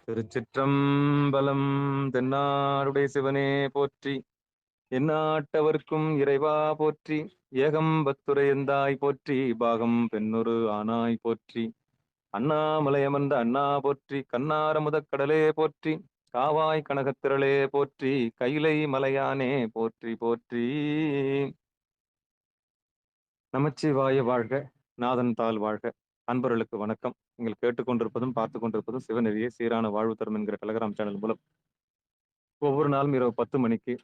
திருச்சிற்றம்பலம். தென்னாடுடைய சிவனே போற்றி, எந்நாட்டவர்க்கும் இறைவா போற்றி. ஏகம்பத்துரையந்தாய் போற்றி, பாகம் பெண்ணொரு ஆனாய் போற்றி. அண்ணாமலையமர்ந்த அண்ணா போற்றி, கண்ணாரமுதக் கடலே போற்றி. காவாய் கனகத்திரளே போற்றி, கைலை மலையானே போற்றி போற்றி. நமச்சிவாய வாழ்க, நாதன் தாள் வாழ்க. அன்பர்களுக்கு வணக்கம். நீங்கள் கேட்டுக்கொண்டிருப்பதும் பார்த்துக் கொண்டிருப்பதும் சிவநெறியே சீரான வாழ்வு தரும் என்கிற டெலகிராம் சேனல் மூலம் ஒவ்வொரு நாளும் இரவு 10 மணிக்கு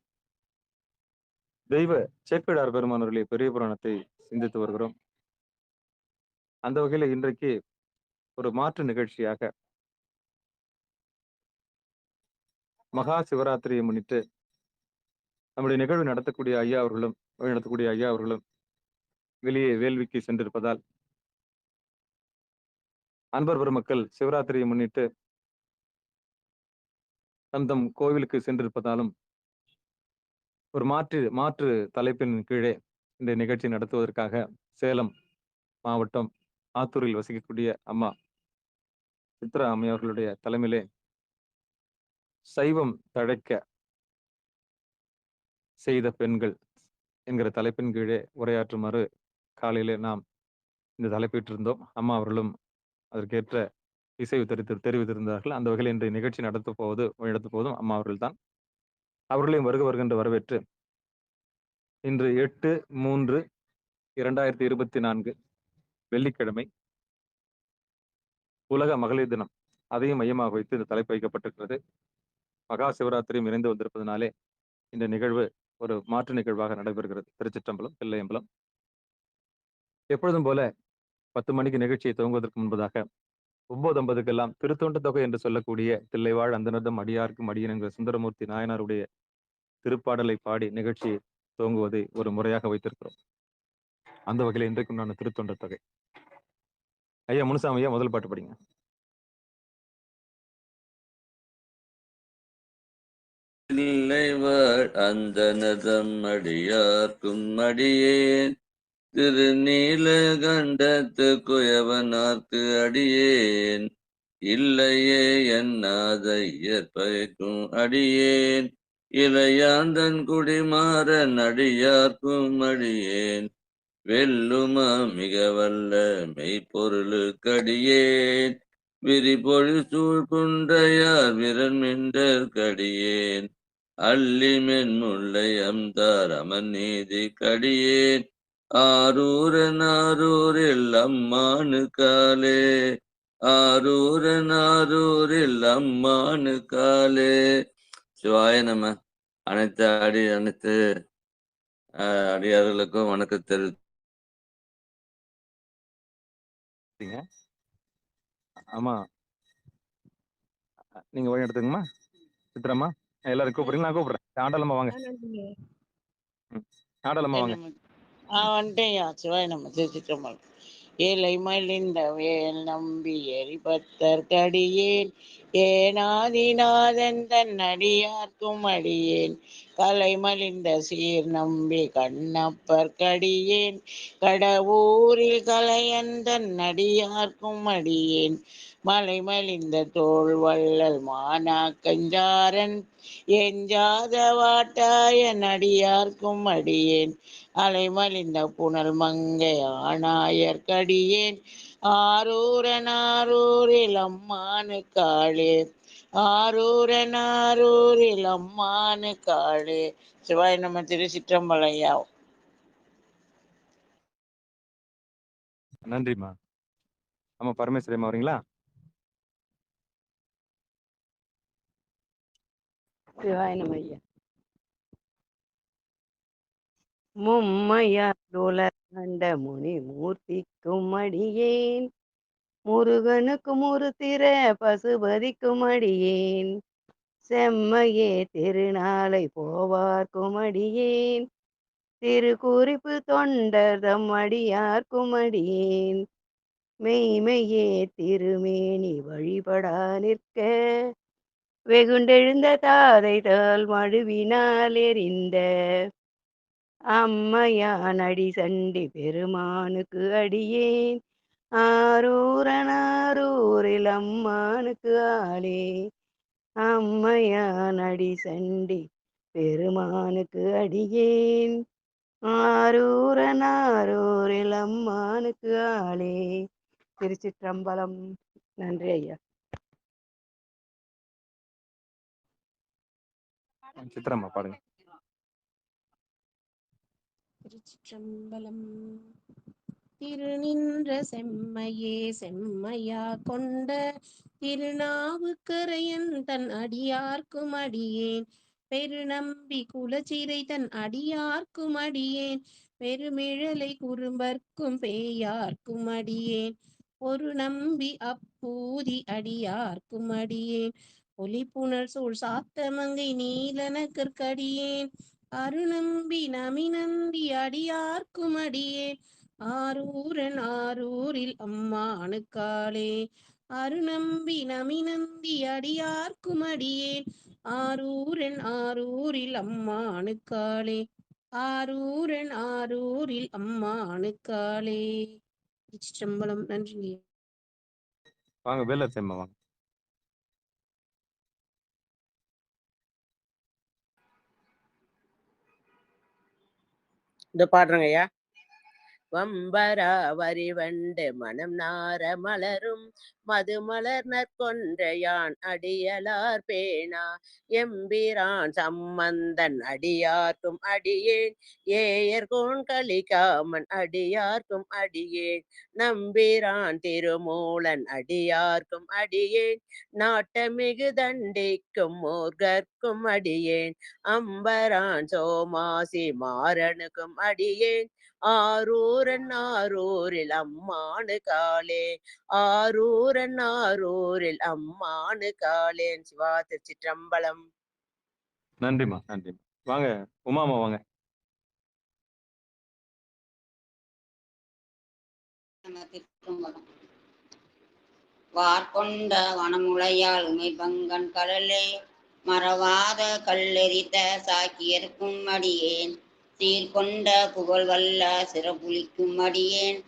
தெய்வ சேக்கிழார் பெருமானவர்களுடைய பெரிய புராணத்தை சிந்தித்து வருகிறோம். அந்த வகையில இன்றைக்கு ஒரு மாற்று நிகழ்ச்சியாக மகா சிவராத்திரியை முன்னிட்டு நம்முடைய நிகழ்வு நடத்தக்கூடிய ஐயா அவர்களும் வெளியே வேள்விக்கு சென்றிருப்பதால் அன்பர் பெருமக்கள் சிவராத்திரியை முன்னிட்டு தம் கோவிலுக்கு சென்றிருப்பதாலும் ஒரு மாற்று தலைப்பின் கீழே இந்த நிகழ்ச்சி நடத்துவதற்காக சேலம் மாவட்டம் ஆத்தூரில் வசிக்கக்கூடிய அம்மா சித்ரா அம்மை அவர்களுடைய தலைமையிலே சைவம் தழைக்க செய்த பெண்கள் என்கிற தலைப்பின் கீழே உரையாற்றுமாறு காலையிலே நாம் இந்த தலைப்பிட்டிருந்தோம். அம்மா அவர்களும் அதற்கேற்ற இசைவு தெரிவித்திருந்தார்கள். அந்த வகையில் இன்றைய நிகழ்ச்சி நடத்த போவதும் அம்மா அவர்கள் தான். அவர்களையும் வருகின்ற வரவேற்று இன்று 8/3/2024 வெள்ளிக்கிழமை உலக மகளிர் தினம், அதையும் மையமாக வைத்து இந்த தலைப்பு வைக்கப்பட்டிருக்கிறது. மகா சிவராத்திரியும் இணைந்து வந்திருப்பதனாலே இந்த நிகழ்வு ஒரு மாற்று நிகழ்வாக நடைபெறுகிறது. திருச்சிற்றம்பலம், தில்லையம்பலம். எப்பொழுதும் போல 10 மணிக்கு நிகழ்ச்சியை துவங்குவதற்கு முன்பதாக 9:50 திருத்தொண்ட தொகை என்று சொல்லக்கூடிய தில்லைவாழ் அந்தனர்தம் அடியார்க்கும் அடியன் என்கிற சுந்தரமூர்த்தி நாயனாருடைய திருப்பாடலை பாடி நிகழ்ச்சியை துவங்குவதை ஒரு முறையாக வைத்திருக்கிறோம். அந்த வகையில் இன்றைக்கும் நான் திருத்தொண்ட தொகை. ஐயா முனுசாமி ஐயா, முதல் பாட்டு படிங்க. தில்லைவாழ் அந்தனதம் அடியார்க்கும் அடியேன், திருநீலகண்டத்து குயவனார்க்கு அடியேன், இல்லையே என்னாத இயற்பகைக்கும் அடியேன், இளையாந்தன் குடிமாறன் அடியார்க்கும் அடியேன், வெல்லுமா மிக வல்ல மெய்ப்பொருளுக்கடியேன், விரிபொழி சூழ் குன்றையார் விரண்மிண்டற்கடியேன், அல்லிமென் முல்லை அம்தார் அமர் நீதி கடியேன், ஆரூரில் அம்மானு காலே, ஆரூரில் அம்மானு காலே. சிவாய நம. அனைத்து அடியார்களுக்கும் வணக்கத்தில். ஆமா, நீங்க வழி எடுத்துங்கம்மா. சித்ராமா எல்லாரும் கூப்பிடுறீங்க, நான் கூப்பிடுறேன். ஆண்டலம்மா வாங்க. ஆண்டலம்மா வாங்க. வந்துட்டேயா. சிவாய நம்ம திருச்சிற்றம்பலம். ஏழை மலிந்த வேல் நம்பி எரிபத்தற்கடியேன், ஏனாதிநாதன் தன் அடியார்க்கும் அடியேன், கலை மலிந்த சீர் நம்பி கண்ணப்பற்கடியேன், கடவுரில் கலையந்தன் அடியார்க்கும் அடியேன், மலை மலிந்த தோள் வள்ளல் மானாக்கஞ்சாரன் எஞ்சாத வாட்டாய நடியார்க்கும் அடியேன், அலைமலிந்த புனல் மங்கை ஆணாயற்கடியேன், ஆரூரில் அம்மானு காளே, ஆரூரில் அம்மானு காளே. சிவாய நம்ம திருச்சிற்றம்பலையா. நன்றிம்மா. ஆமா, பரமேஸ்வரியம்மா வரீங்களா? சிவாய நம ஐயா. மும்மையாண்ட முனி மூர்த்திக்கும் அடியேன், முருகனுக்கும் ஒரு திற பசுபதிக்கும் அடியேன், செம்மையே திருநாளை போவார்க்கும் அடியேன், திருக்குறிப்பு தொண்டர்தம் அடியார்க்கும் அடியேன், மெய்மையே திருமேனி வழிபடா நிற்க வெகுண்டெழுந்த தாதை தாள் மழுவினால் எறிந்த அம்மையான் அடி சண்டி பெருமானுக்கு அடியேன், ஆரூரனாரூரில் அம்மானுக்கு ஆளே, அம்மையான் அடி சண்டி பெருமானுக்கு அடியேன். ஆரூரனாரூரில் அம்மானுக்கு ஆளே. திருச்சிற்றம்பலம். நன்றி ஐயா. சித்திரம்மா பாடுங்க. திருச்சிற்றம்பலம். திருநின்ற செம்மையே செம்மையா கொண்ட திருநாவுக்கரையன் தன் அடியார்க்கும் அடியேன். பெருநம்பி குலச்சிறை தன் அடியார்க்கும் அடியேன். பெருமிழலை குறும்பர்க்கும் பேயார்க்கும் அடியேன். ஒரு நம்பி அப்பூதி அடியார்க்கும் அடியேன். ஒலிப்புணர் சூழ் சாத்தமங்கை நீலனக்கற்கடியேன். அருநம்பி நமிநந்தி அடியார்க்கும் அடியேன். ஆரூரன் ஆரூரில் அம்மானுக்காளே. அருநம்பி நமிநந்தி அடியார்க்கும் அடியேன். ஆரூரன் ஆரூரில் அம்மானுக்காளே. ஆரூரன் ஆரூரில் அம்மானுக்காளே. திருச்சிற்றம்பலம். நன்றி. வாங்க வேலர் செம்மா வாங்க. இந்த பாடுறேங்க ஐயா. வம்பரா வரிவண்டு மனம் நார மலரும் மதுமலர் நற்கொன்றையான் அடியலார் பேணா. எம்பிரான் சம்பந்தன் அடியார்க்கும் அடியேன். ஏயர்கோன் கலிகாமன் அடியார்க்கும் அடியேன். நம்பிரான் திருமூலன் அடியார்க்கும் அடியேன். நாட்டமிகு தண்டிக்கும் மூர்கர்க்கும் அடியேன். அம்பரான் சோமாசி மாறனுக்கும் அடியேன். ஆரூரன் ஆரூரில் அம்மானுக்காளே. ஆரூரன் ஆரூரில் அம்மானுக்காளே. சிவா. திருச்சிற்றம்பலம். நன்றிம்மா நன்றிம்மா. வாங்க உமாமா வாங்க. வார்கொண்ட வனமுலையால் உமைபங்கன் கடலே. மறவாத கல்லெறித்த சாக்கியர்க்கும் அடியேன். சீர்கொண்ட புகழ்வல்ல சிறப்புலிக்கும் அடியேன்.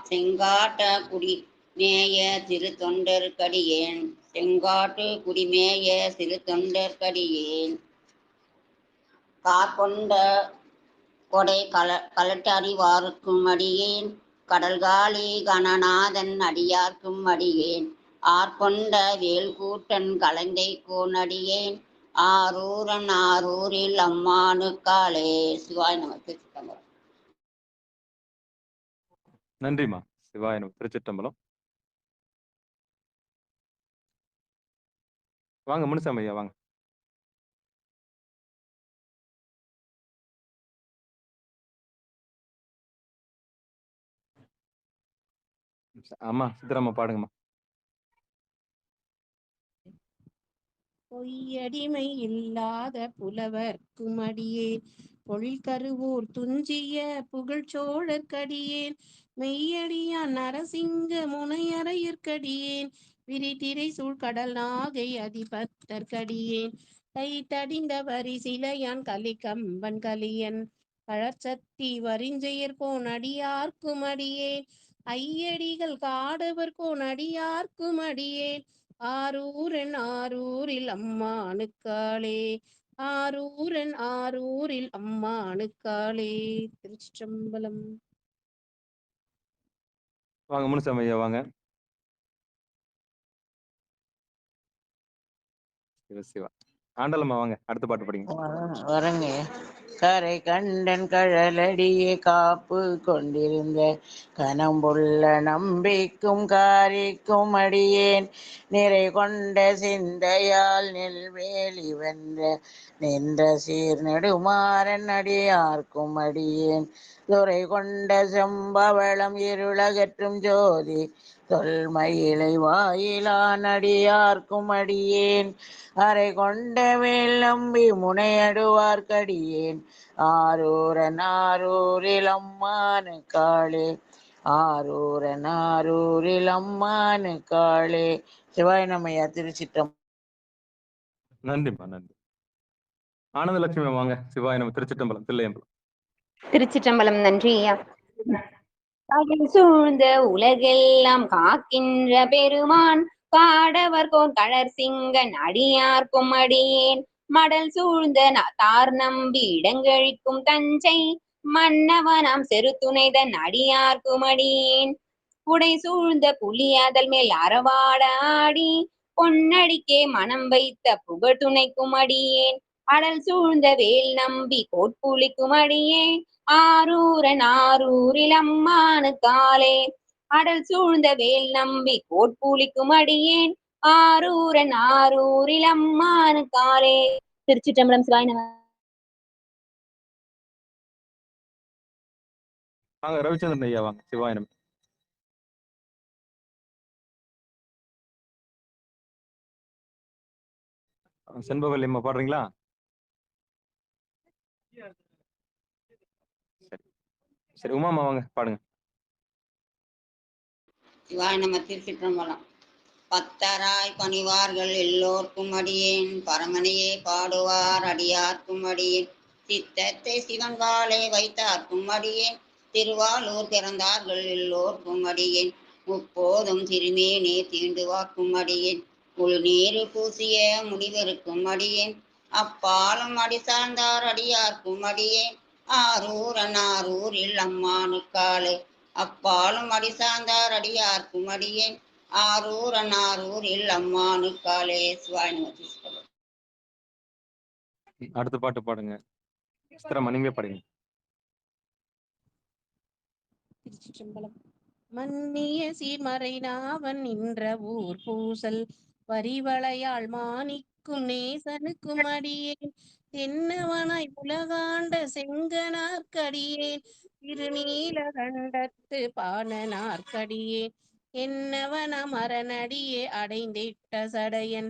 செங்காட்ட குடிமேய சிறு தொண்டர்க்கடியேன். செங்காட்டு குடிமேய சிறு தொண்டர்க்கடியேன். கார்கொண்ட கொடை கலட்டறிவாருக்கும் அடியேன். கடல்காளி கணநாதன் அடியார்க்கும் அடியேன். ஆர்கொண்ட வேல்கூட்டன் கலந்தை கோன் அடியேன். ஆரூரன் ஆரூரில் அம்மானுக்காளே. சிவாய் நம. திருச்சிற்றம்பலம். நன்றிம்மா. சிவாய நம. திருச்சிற்றம்பலம். வாங்க முனுசாமி ஐயா வாங்க. அம்மா சித்திரம்மா பாடுங்கம்மா. பொய்யடிமை இல்லாத புலவர்க்கும் அடியேன். பொழில்கருவூர் துஞ்சிய புகழ்ச்சோழற்கடியேன். மெய்யடியான் நரசிங்க முனையரையர்க்கடியேன். விரிதிரை சூழ்கடல் நாகை அதிபத்தற்கடியேன். கை தடிந்த வரிசிலையான் கலிகம்பன் கலியன். கழற்சத்தி வரிஞ்செயர்கோன் அடியார்க்கும் அடியேன். ஐயடிகள் காடவர்கோன் அடியார்க்கும் அடியேன். ஆரூரன் ஆரூரில் அம்மானுக்காளே. ஆரூரன் ஆரூரில் அம்மானுக்காளே. திருச்சிற்றம்பலம். வாங்க முனுசாமி ஐயா வாங்க. சிவா. ஆண்டலம்மா வாங்க. அடுத்த பாட்டு படிங்க. வரங்க. கரை கண்டன் கழலடியே காப்பு கொண்டிருந்த கனம்புள்ள நம்பிக்கும் காரிக்கும் அடியேன். நிறை கொண்ட சிந்தையால் நெல்வேலி வென்ற நின்ற சீர் நெடுமாறன் அடியார்க்கும் அடியேன். துறை கொண்ட செம்பவளம் இருளகற்றும் ஜோதி தொல்மயிலை வாயிலான் அடியார்க்கும் அடியேன். அரை கொண்ட வேல் நம்பி முனையடுவார்க்கடியேன். ஆரூரன் ஆரூரில் அம்மானுக்காளே. ஆரூரன் ஆரூரில் அம்மானுக்காளே. சிவாய நமயா. திருச்சிற்றம்பலம். நன்றிம்மா நன்றி. ஆனந்தலட்சுமி வாங்க. சிவாய நம. திருச்சிற்றம்பலம். தில்லையம்பலம். திருச்சிற்றம்பலம். நன்றி ஐயா. அகில் சூழ்ந்த உலகெல்லாம் காக்கின்ற பெருமான் காடவர்கோன் கழற் சிங்கன் அடியார்க்கும் அடியேன் மடல் சூழ்ந்த தார் நம்பி இடங்கழிக்கும் தஞ்சை மன்னவனாம் செருத்துணைதன் அடியார்க்கும் அடியேன் புடை சூழ்ந்த புலி அதல் மேல் அறவாட ஆடி பொன்னடிக்கே மனம் வைத்த புகழ் துணைக்கும் அடியேன் அடல் சூழ்ந்த வேல் நம்பி கோட்புலிக்கும் அடியேன் ஆரூரன் ஆரூரில் அம்மானு காலே அடல் சூழ்ந்த வேல் நம்பி கோட்புலிக்கும் அடியேன் ஆரூரன் ஆரூரில் அம்மானு காலே. திருச்சிற்றம்பலம். சிவாய நம. வாங்க ரவிச்சந்திரன் ஐயா வாங்க. சிவாயனம். செண்பகவல்லி அம்மா பாடுறீங்களா? சரி சரி, உமாமா வாங்க பாடுங்க. சிவாய நம. திருச்சிற்றம்பலம். பத்தராய் பணிவார்கள் எல்லோர்க்கும் அடியேன் பரமனையே பாடுவார் அடியார்க்கும் அடியேன் சித்தத்தை சிவன் வாழே வைத்தார்க்கும் அடியேன் திருவாலூர் பிறந்தார்கள் எல்லோர்க்கும் அடியேன் முப்போதும் திருமேனே தீண்டுவார்க்கும் அடியேன் உள்நீரு பூசிய முனிவருக்கும் அடியேன் அப்பாலும் அடி சார்ந்தார் அடியார்க்கும் அடியேன் ஆரூரன் ஆரூரில் அம்மானுக்காலே அப்பாலும் அடி சார்ந்தார் அடியார்க்கும் அடியேன் ஆரூரன் ஆரூரில் அம்மானுக்காலே. சிவாய நம. அடுத்த பாட்டு பாடுங்க. சித்திரமா நீங்களே பாடுங்க. திருச்சிற்றம்பலம். மன்னிய சீர்மறை நாவன் நின்ற ஊர் பூசல் வரிவளையாள் மாணிக்கும் நேசனுக்கும் அடியேன் தென்னவனாய் உலகாண்ட செங்கனார்க்கடியேன் திருநீலகண்டத்து பாணனார்க்கடியேன் என்னவன மரணடியே அடைந்திட்ட சடையன்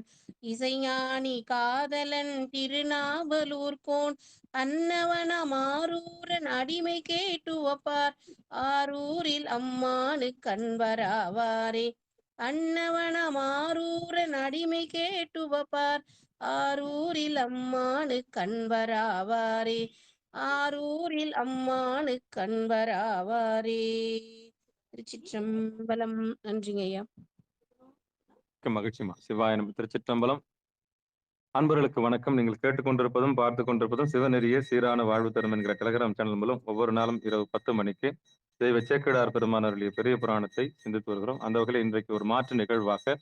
இசைஞானி காதலன் திருநாவலூர்கோன் அன்னவன மாரூரன் அடிமை கேட்டுவப்பார் ஆரூரில் அம்மானு கண்வராவாரே அன்னவன மாரூரன் அடிமை கேட்டுவப்பார் ஆரூரில் அம்மானு கண்வராவாரே ஆரூரில் அம்மானு கண்வராவாரே. திருச்சிற்றம்பலம். நன்றிங்க ஐயா. மகிழ்ச்சிமா. சிவாயனம். திருச்சிற்றம்பலம். அன்பர்களுக்கு வணக்கம். நீங்கள் கேட்டுக்கொண்டிருப்பதும் பார்த்து கொண்டிருப்பதும் சிவநெறிய சீரான வாழ்வு தரும் என்கிற டெலிகிராம் சேனல் மூலம் ஒவ்வொரு நாளும் இரவு 10 மணிக்கு தெய்வ சேக்கிழார் பெருமானருடைய பெரிய புராணத்தை சிந்தித்து வருகிறோம். அந்த வகையில் இன்றைக்கு ஒரு மாற்று நிகழ்வாக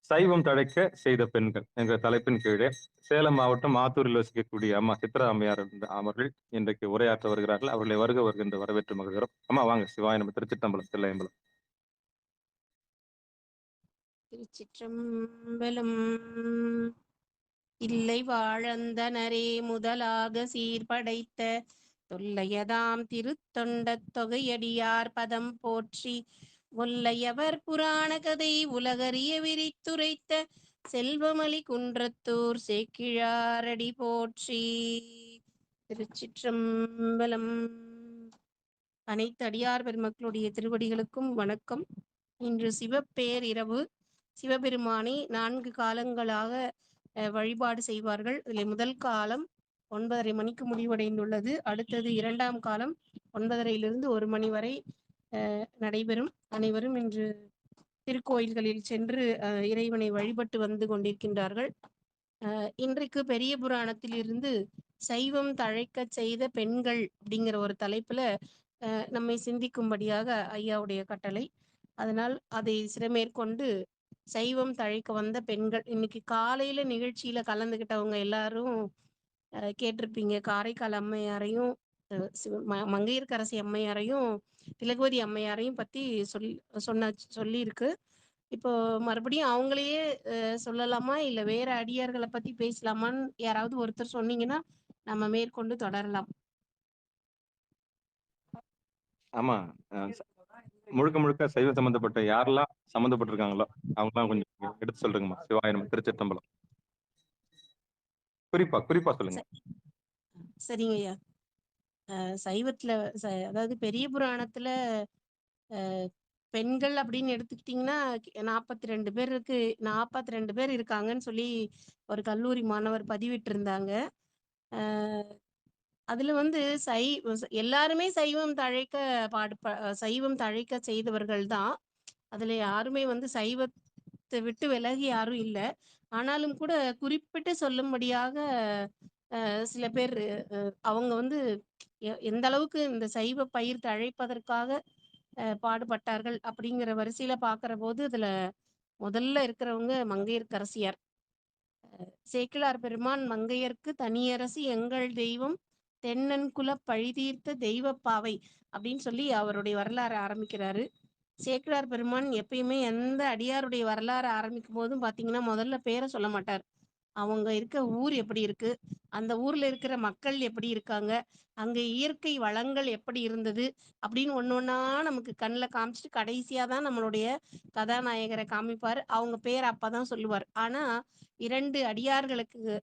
சைவம் தழைக்க செய்த பெண்கள் என்ற தலைப்பின் கீழே சேலம் மாவட்டம் ஆத்தூரில் வசிக்கக்கூடிய அம்மா சித்ரா அம்மையார் அவர்கள் இன்றைக்கு உரையாற்ற வருகிறார்கள். அவர்களை வருகின்ற வரவேற்று மகிழ்கிறோம். அம்மா வாங்க. சிவாயனம். திருச்சிற்றம்பலம். தில்லையம்பலம். திருச்சிற்றம்பலம். இல்லை வாழந்தனரே முதலாக சீர்படைத்த தொல்லையதாம் திருத்தொண்ட தொகையடியார் பதம் போற்றி ஒல்லையவர் புராண கதை உலகறிய விரித்துரைத்த செல்வமலி குன்றத்தூர் சேக்கிழாரடி போற்றி. திருச்சிற்றம்பலம். அனைத்து அடியார் பெருமக்களுடைய திருவடிகளுக்கும் வணக்கம். இன்று சிவப்பேரிரவு. சிவபெருமானை 4 காலங்களாக வழிபாடு செய்வார்கள். இதில் முதல் காலம் 9:30 மணிக்கு முடிவடைந்துள்ளது. அடுத்தது 2ஆம் காலம் 9:30 1 மணி வரை நடைபெறும். அனைவரும் இன்று திருக்கோயில்களில் சென்று இறைவனை வழிபட்டு வந்து கொண்டிருக்கின்றார்கள். இன்றைக்கு பெரிய புராணத்தில் இருந்து சைவம் தழைக்க செய்த பெண்கள் அப்படிங்கிற ஒரு தலைப்புல நம்மை சிந்திக்கும்படியாக ஐயாவுடைய கட்டளை. அதனால் அதை சிறமேற்கொண்டு சைவம் தழைக்க வந்த பெண்கள் இன்னைக்கு காலையில நிகழ்ச்சியில கலந்துகிட்டவங்க எல்லாரும் கேட்டிருப்பீங்க. காரைக்கால் அம்மையாரையும் மங்கையர்க்கரசி அம்மையாரையும் திலகவதி அம்மையாரையும் பத்தி சொல்லி இருக்கு. இப்போ மறுபடியும் அவங்களையே சொல்லலாமா இல்ல வேற அடியார்களை பத்தி பேசலாமான்னு யாராவது ஒருத்தர் சொன்னீங்கன்னா நம்ம மேற்கொண்டு தொடரலாம். ஆமா, முழுக்க முழுக்க சைவம் சம்பந்தப்பட்ட யாரெல்லாம் சம்பந்தப்பட்டிருக்காங்களோ அவங்கலாம் கொஞ்சம் எடுத்து சொல்லுங்கம்மா. சிவாயனம். திருச்சிற்றம்பலம். குறிப்பா சொல்லுங்க. சரிங்க ஐயா. சைவத்துல அதாவது பெரிய புராணத்துல பெண்கள் அப்படின்னு எடுத்துக்கிட்டிங்கன்னா 42 பேர் இருக்கு. 42 பேர் இருக்காங்கன்னு சொல்லி ஒரு கல்லூரி மாணவர் பதிவிட்டு இருந்தாங்க. அதுல வந்து எல்லாருமே சைவம் தழைக்க சைவம் தழைக்க செய்தவர்கள் தான். அதுல யாருமே வந்து சைவத்தை விட்டு விலகி யாரும் இல்ல. ஆனாலும் கூட குறிப்பிட்டு சொல்லும்படியாக சில பேர் அவங்க வந்து எந்த அளவுக்கு இந்த சைவ பயிர் தழைப்பதற்காக பாடுபட்டார்கள் அப்படிங்கிற வரிசையில பார்க்கிறபோது அதுல முதல்ல இருக்கிறவங்க மங்கையர்க்கரசியார். சேக்கிழார் பெருமான் மங்கையர்க்கு தனியரசி எங்கள் தெய்வம் தென்னன் குலப் பழிதீர்த்த தெய்வப் பாவை அப்படின்னு சொல்லி அவருடைய வரலாறை ஆரம்பிக்கிறாரு. சேக்கிழார் பெருமான் எப்பயுமே எந்த அடியாருடைய வரலாறை ஆரம்பிக்கும் போதும் பாத்தீங்கன்னா முதல்ல பேரை சொல்ல மாட்டார். அவங்க இருக்க ஊர் எப்படி இருக்கு, அந்த ஊர்ல இருக்கிற மக்கள் எப்படி இருக்காங்க, அங்க இயற்கை வளங்கள் எப்படி இருந்தது அப்படின்னு ஒண்ணொன்னா நமக்கு கண்ணில் காமிச்சிட்டு கடைசியா தான் நம்மளுடைய கதாநாயகரை காமிப்பார். அவங்க பேர் அப்பதான் சொல்லுவார். ஆனா 2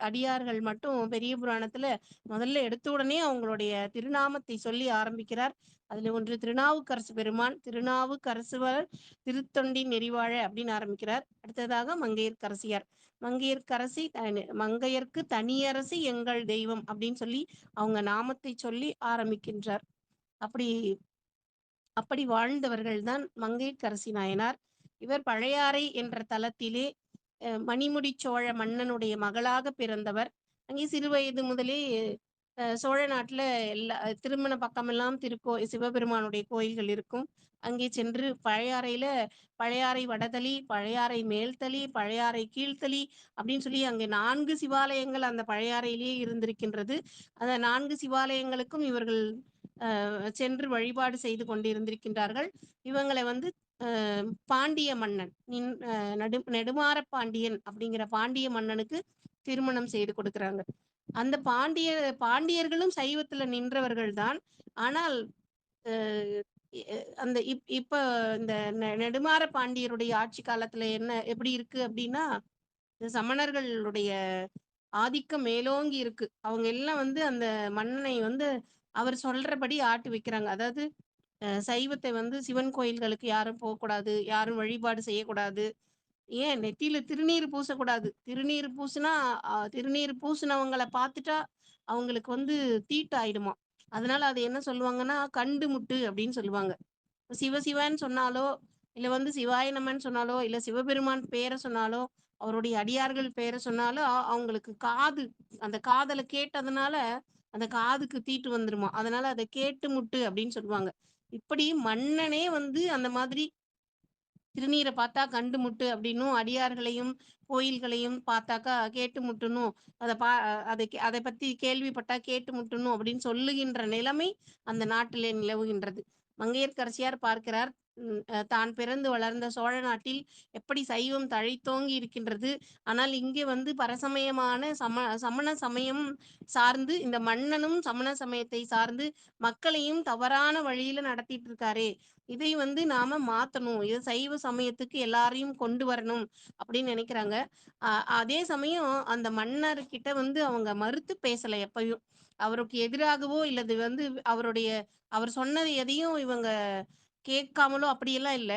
அடியார்கள் மட்டும் பெரிய புராணத்துல முதல்ல எடுத்த உடனே அவங்களுடைய திருநாமத்தை சொல்லி ஆரம்பிக்கிறார். அதுல ஒன்று திருநாவுக்கரசு பெருமான், திருநாவுக்கரசுவர் திருத்தொண்டி நெறிவாழ அப்படின்னு ஆரம்பிக்கிறார். அடுத்ததாக மங்கையர்க்கரசியார். மங்கையர்க்கு தனியரசி எங்கள் தெய்வம் அப்படின்னு சொல்லி அவங்க நாமத்தை சொல்லி ஆரம்பிக்கின்றார். அப்படி வாழ்ந்தவர்கள் தான் மங்கையர்க்கரசி நாயனார். இவர் பழையாறை என்ற தலத்திலே மணிமுடி சோழ மன்னனுடைய மகளாக பிறந்தவர். அங்கே சிறு வயது முதலே சோழ நாட்டுல எல்லா திருமண பக்கமெல்லாம் சிவபெருமானுடைய கோயில்கள் இருக்கும். அங்கே சென்று பழையாறை வடதளி, பழையாறை மேல்தளி, பழையாறை கீழ்த்தளி அப்படின்னு சொல்லி அங்கே 4 சிவாலயங்கள் அந்த பழையாறையிலேயே இருந்திருக்கின்றது. அந்த 4 சிவாலயங்களுக்கும் இவர்கள் சென்று வழிபாடு செய்து கொண்டிருந்திருக்கின்றார்கள். இவங்களை வந்து பாண்டிய மன்னன் நெடுமாற பாண்டியன் அப்படிங்கிற பாண்டிய மன்னனுக்கு திருமணம் செய்து கொடுக்கிறாங்க. அந்த பாண்டியர்களும் சைவத்துல நின்றவர்கள் தான். ஆனால் அந்த இப்ப இந்த நெடுமாற பாண்டியருடைய ஆட்சி காலத்துல எப்படி இருக்கு அப்படின்னா, சமணர்களுடைய ஆதிக்கம் மேலோங்கி இருக்கு. அவங்க எல்லாம் வந்து அந்த மன்னனை வந்து அவர் சொல்றபடி ஆட்டி வைக்கிறாங்க. அதாவது சைவத்தை வந்து சிவன் கோயில்களுக்கு யாரும் போகக்கூடாது, யாரும் வழிபாடு செய்யக்கூடாது, ஏன் நெத்தியில திருநீர் பூசக்கூடாது. திருநீர் பூசினவங்களை பார்த்துட்டா அவங்களுக்கு வந்து தீட்டாயிடுமா. அதனால அது என்ன சொல்லுவாங்கன்னா கண்டு முட்டு அப்படின்னு சொல்லுவாங்க. சிவசிவன்னு சொன்னாலோ இல்ல வந்து சிவாய நமன்னு சொன்னாலோ இல்ல சிவபெருமான் பேரை சொன்னாலோ அவருடைய அடியார்கள் பேரை சொன்னாலோ அவங்களுக்கு அந்த காதலை கேட்டதுனால அந்த காதுக்கு தீட்டு வந்துருமா. அதனால அதை கேட்டு முட்டு அப்படின்னு சொல்லுவாங்க. இப்படி மன்னனே வந்து அந்த மாதிரி திருநீரை பார்த்தா கண்டு முட்டு அப்படின்னும், அடியார்களையும் கோயில்களையும் பார்த்தாக்கா கேட்டு முட்டணும், அதை பத்தி கேள்விப்பட்டா கேட்டு முட்டணும் அப்படின்னு சொல்லுகின்ற நிலைமை அந்த நாட்டிலே நிலவுகின்றது. மங்கையர்க்கரசியார் பார்க்கிறார், தான் பிறந்து வளர்ந்த சோழ நாட்டில் எப்படி சைவம் தழைத்தோங்கி இருக்கின்றது. ஆனால் இங்கே வந்து பரசமயமான சமண சமயம் சார்ந்து இந்த மன்னனும் சமண சமயத்தை சார்ந்து மக்களையும் தவறான வழியில நடத்திட்டு இருக்காரே, இதை வந்து நாம மாத்தணும், இது சைவ சமயத்துக்கு எல்லாரையும் கொண்டு வரணும் அப்படின்னு நினைக்கிறாங்க. அதே சமயம் அந்த மன்னர்கிட்ட வந்து அவங்க மறுத்து பேசல. எப்பயும் அவருக்கு எதிராகவோ இல்லது வந்து அவர் சொன்னது எதையும் இவங்க கேட்காமலோ அப்படியெல்லாம் இல்ல.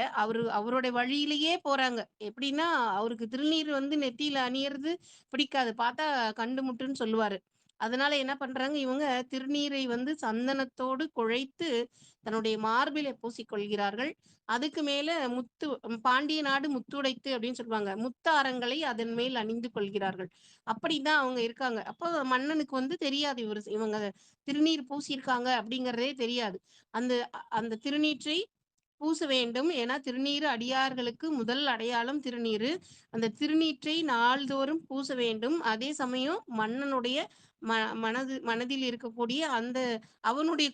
அவருடைய வழியிலேயே போறாங்க. எப்படின்னா அவருக்கு திருநீர் வந்து நெத்தியில அணியறது பிடிக்காது, பார்த்தா கண்டு முட்டுன்னு சொல்லுவாரு. அதனால என்ன பண்றாங்க இவங்க, திருநீரை வந்து சந்தனத்தோடு குழைத்து தன்னுடைய மார்பிலை பூசிக்கொள்கிறார்கள். அதுக்கு மேல பாண்டிய நாடு முத்துடைத்து அப்படின்னு சொல்லுவாங்க, முத்தாரங்களை அதன் மேல் அணிந்து கொள்கிறார்கள். அப்படிதான் அவங்க இருக்காங்க. அப்போ மன்னனுக்கு வந்து தெரியாது இவங்க திருநீர் பூசியிருக்காங்க அப்படிங்கிறதே தெரியாது. அந்த அந்த திருநீற்றை பூச வேண்டும். ஏன்னா திருநீரு அடியார்களுக்கு முதல் அடையாளம் திருநீரு. அந்த திருநீற்றை நாள்தோறும் பூச வேண்டும். அதே சமயம் மன்னனுடைய மனதில் இருக்கக்கூடிய அந்த அவனுடைய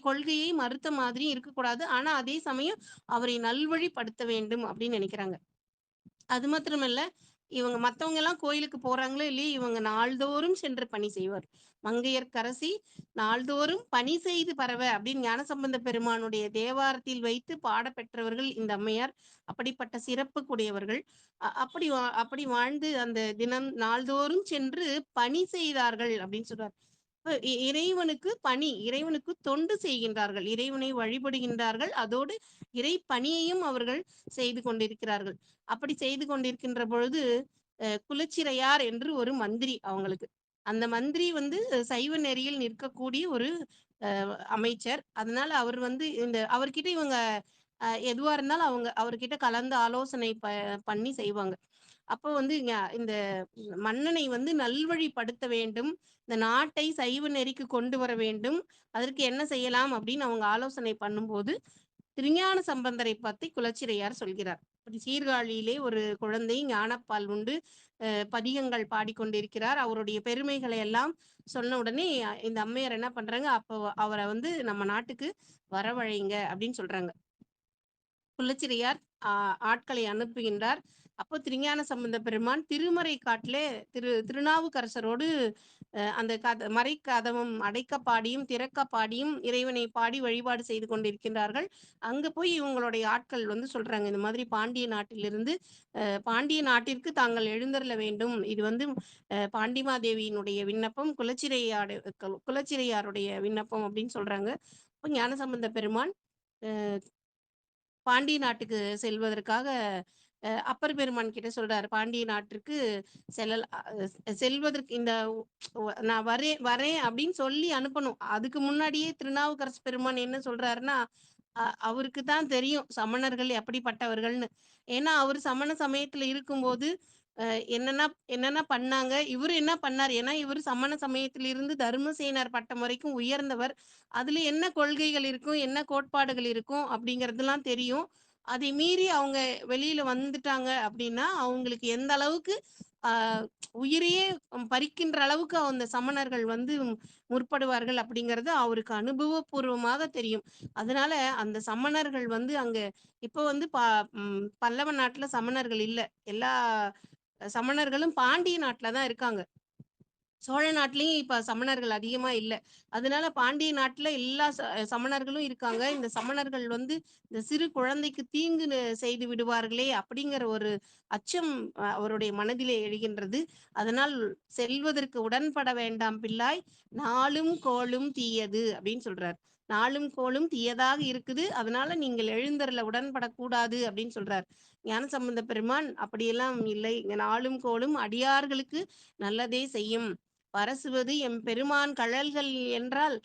கொள்கையை மறுத்த மாதிரி இருக்கக்கூடாது. ஆனா அதே சமயம் அவரை நல்வழிப்படுத்த வேண்டும் அப்படின்னு நினைக்கிறாங்க. அது மாத்திரமல்ல, இவங்க மத்தவங்க எல்லாம் கோயிலுக்கு போறாங்களோ இல்லையே, இவங்க நாள்தோறும் சென்று பணி செய்வார். மங்கையர்க்கரசி நாள்தோறும் பணி செய்து பரவ அப்படின்னு ஞானசம்பந்த பெருமானுடைய தேவாரத்தில் வைத்து பாட பெற்றவர்கள் இந்த அம்மையார். அப்படிப்பட்ட சிறப்புக்குடையவர்கள். அப்படி வாழ்ந்து அந்த தினம் நாள்தோறும் சென்று பணி செய்தார்கள் அப்படின்னு சொல்றார். இறைவனுக்கு தொண்டு செய்கின்றார்கள், இறைவனை வழிபடுகின்றார்கள், அதோடு இறை பணியையும் அவர்கள் செய்து கொண்டிருக்கிறார்கள். அப்படி செய்து கொண்டிருக்கின்ற பொழுது குலச்சிறையார் என்று ஒரு மந்திரி அவங்களுக்கு. அந்த மந்திரி வந்து சைவ நெறியில் நிற்கக்கூடிய ஒரு அமைச்சர். அதனால அவர் வந்து அவர்கிட்ட இவங்க எதுவா இருந்தாலும் அவர்கிட்ட கலந்து ஆலோசனை பண்ணி செய்வாங்க. அப்போ வந்து இந்த மன்னனை வந்து நல்வழிப்படுத்த வேண்டும். இந்த நாட்டை சைவ நெறிக்கு கொண்டு வர வேண்டும். அதற்கு என்ன செய்யலாம் அப்படின்னு அவங்க ஆலோசனை பண்ணும்போது, திருஞான சம்பந்தரை பத்தி குலச்சிறையார் சொல்கிறார். சீர்காழியிலே ஒரு குழந்தை ஞானப்பால் உண்டு பதிகங்கள் பாடிக்கொண்டிருக்கிறார். அவருடைய பெருமைகளை எல்லாம் சொன்ன உடனே இந்த அம்மையார் என்ன பண்றாங்க, அப்போ அவரை வந்து நம்ம நாட்டுக்கு வரவழைங்க அப்படின்னு சொல்றாங்க. குலச்சிறையார் ஆட்களை அனுப்புகின்றார். அப்போ திருஞான சம்பந்த பெருமான் திருமறை காட்டிலே திருநாவுக்கரசரோடு அந்த மறைக்கதவம் அடைக்க பாடியும் திறக்க பாடியும் இறைவனை பாடி வழிபாடு செய்து கொண்டிருக்கின்றார்கள். அங்க போய் இவங்களுடைய ஆட்கள் வந்து சொல்றாங்க, இந்த மாதிரி பாண்டிய நாட்டிலிருந்து பாண்டிய நாட்டிற்கு தாங்கள் எழுந்தருள வேண்டும். இது வந்து பாண்டிமாதேவியினுடைய விண்ணப்பம், குலச்சிறையாருடைய விண்ணப்பம் அப்படின்னு சொல்றாங்க. இப்போ ஞானசம்பந்த பெருமான் பாண்டிய நாட்டுக்கு செல்வதற்காக அப்பர் பெருமான் கிட்ட சொல்றாரு, பாண்டிய நாட்டிற்கு செல்வதற்கு நான் வரேன் அப்படின்னு சொல்லி அனுப்பணும். அதுக்கு முன்னாடியே திருநாவுக்கரசு பெருமான் என்ன சொல்றாருன்னா, அவருக்கு தான் தெரியும் சமணர்கள் எப்படிப்பட்டவர்கள்னு. ஏன்னா அவர் சமண சமயத்துல இருக்கும்போது என்னென்ன பண்ணாங்க, இவரு என்ன பண்ணார். ஏன்னா இவர் சமண சமயத்திலிருந்து தர்மசேனர் பட்டம் வரைக்கும் உயர்ந்தவர். அதுல என்ன கொள்கைகள் இருக்கும், என்ன கோட்பாடுகள் இருக்கும் அப்படிங்கறதெல்லாம் தெரியும். அதை மீறி அவங்க வெளியில வந்துட்டாங்க அப்படின்னா அவங்களுக்கு எந்த அளவுக்கு உயிரையே பறிக்கின்ற அளவுக்கு அந்த சமணர்கள் வந்து முற்படுவார்கள் அப்படிங்கிறது அவருக்கு அனுபவபூர்வமாக தெரியும். அதனால அந்த சமணர்கள் வந்து அங்க இப்போ வந்து பல்லவ நாட்டுல சமணர்கள் இல்ல. எல்லா சமணர்களும் பாண்டிய நாட்டுல தான் இருக்காங்க. சோழ நாட்டிலயும் இப்ப சமணர்கள் அதிகமா இல்ல. அதனால பாண்டிய நாட்டுல எல்லா சமணர்களும் இருக்காங்க. இந்த சமணர்கள் வந்து இந்த சிறு குழந்தைக்கு தீங்கு செய்து விடுவார்களே அப்படிங்கிற ஒரு அச்சம் அவருடைய மனதிலே எழுகின்றது. அதனால் செல்வதற்கு உடன்பட வேண்டாம் பிள்ளாய், நாளும் கோளும் தீயது அப்படின்னு சொல்றார். நாளும் கோளும் தீயதாக இருக்குது, அதனால நீங்கள் எழுந்தருள உடன்படக்கூடாது அப்படின்னு சொல்றார் ஞானசம்பந்த பெருமான். அப்படியெல்லாம் இல்லை, இங்க நாளும் கோளும் அடியார்களுக்கு நல்லதே செய்யும். பரசுவது எம் பெருமான் கழல்கள் என்றால்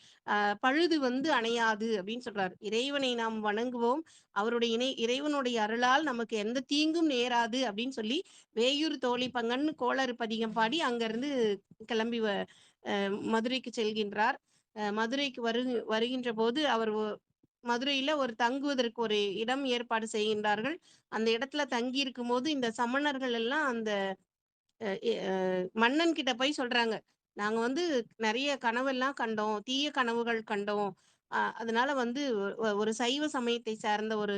பழுது வந்து அணையாது அப்படின்னு சொல்றாரு. இறைவனை நாம் வணங்குவோம், அவருடைய இறைவனுடைய அருளால் நமக்கு எந்த தீங்கும் நேராது அப்படின்னு சொல்லி வேயூர் தோழி பங்கன் கோளறு பதிகம் பாடி அங்கிருந்து கிளம்பி மதுரைக்கு செல்கின்றார். மதுரைக்கு வருகின்ற போது அவர் மதுரையில ஒரு தங்குவதற்கு ஒரு இடம் ஏற்பாடு செய்கின்றார்கள். அந்த இடத்துல தங்கி இருக்கும் போது இந்த சமணர்கள் எல்லாம் அந்த மன்னன் கிட்ட போய் சொல்றாங்க, நாங்க வந்து நிறைய கனவெல்லாம் கண்டோம், தீய கனவுகள் கண்டோம். அதனால வந்து ஒரு சைவ சமயத்தை சார்ந்த ஒரு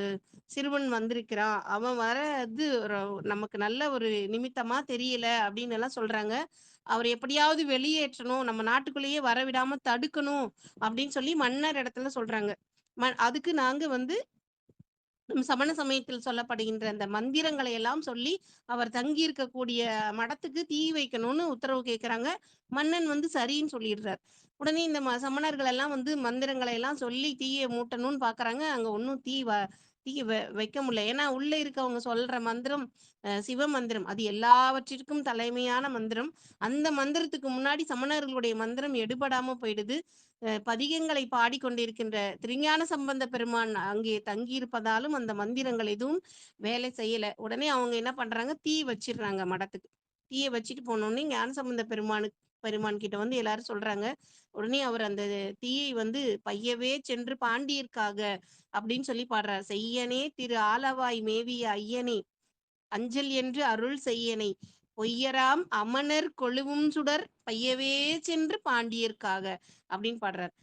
சிறுவன் வந்திருக்கிறான், அவன் வரது நமக்கு நல்ல ஒரு நிமித்தமா தெரியல அப்படின்னு எல்லாம் சொல்றாங்க. அவர் எப்படியாவது வெளியேற்றணும், நம்ம நாட்டுக்குள்ளேயே வரவிடாம தடுக்கணும் அப்படின்னு சொல்லி மன்னர் இடத்துல சொல்றாங்க. அதுக்கு நாங்க வந்து சமண சமயத்தில் சொல்லப்படுகின்ற அந்த மந்திரங்களை எல்லாம் சொல்லி அவர் தங்கி இருக்கக்கூடிய மடத்துக்கு தீ வைக்கணும்னு உத்தரவு கேட்கிறாங்க. மன்னன் வந்து சரின்னு சொல்லிடுறார். உடனே இந்த சமணர்கள் எல்லாம் வந்து மந்திரங்களை எல்லாம் சொல்லி தீயை மூட்டணும்னு பாக்குறாங்க. அங்க ஒன்னும் தீ வைக்க முடியல. ஏன்னா உள்ள இருக்கவங்க சொல்ற மந்திரம் சிவ மந்திரம், அது எல்லாவற்றிற்கும் தலைமையான மந்திரம். அந்த மந்திரத்துக்கு முன்னாடி சமணர்களுடைய மந்திரம் எடுபடாம போயிடுது. பதிகங்களை பாடிக்கொண்டிருக்கின்ற திருஞான சம்பந்த பெருமான் அங்கே தங்கியிருப்பதாலும் அந்த மந்திரங்கள் எதுவும் வேலை செய்யல. உடனே அவங்க என்ன பண்றாங்க, தீ வச்சிடுறாங்க மடத்துக்கு. தீயை வச்சுட்டு போனோடனே ஞான சம்பந்த பெருமான் கிட்ட வந்து எல்லாரும் சொல்றாங்க. உடனே அவர் அந்த தீயை வந்து பையவே சென்று பாண்டியர்க்காக அப்படின்னு சொல்லி பாடுறார். செய்யனே திரு ஆலவாய் மேவிய ஐயனே, அஞ்சல் என்று அருள் செய்யனை, பொய்யராம் அமனர் கொழுவும் சுடர் பையவே சென்று பாண்டியர்க்காக அப்படின்னு பாடுறார்.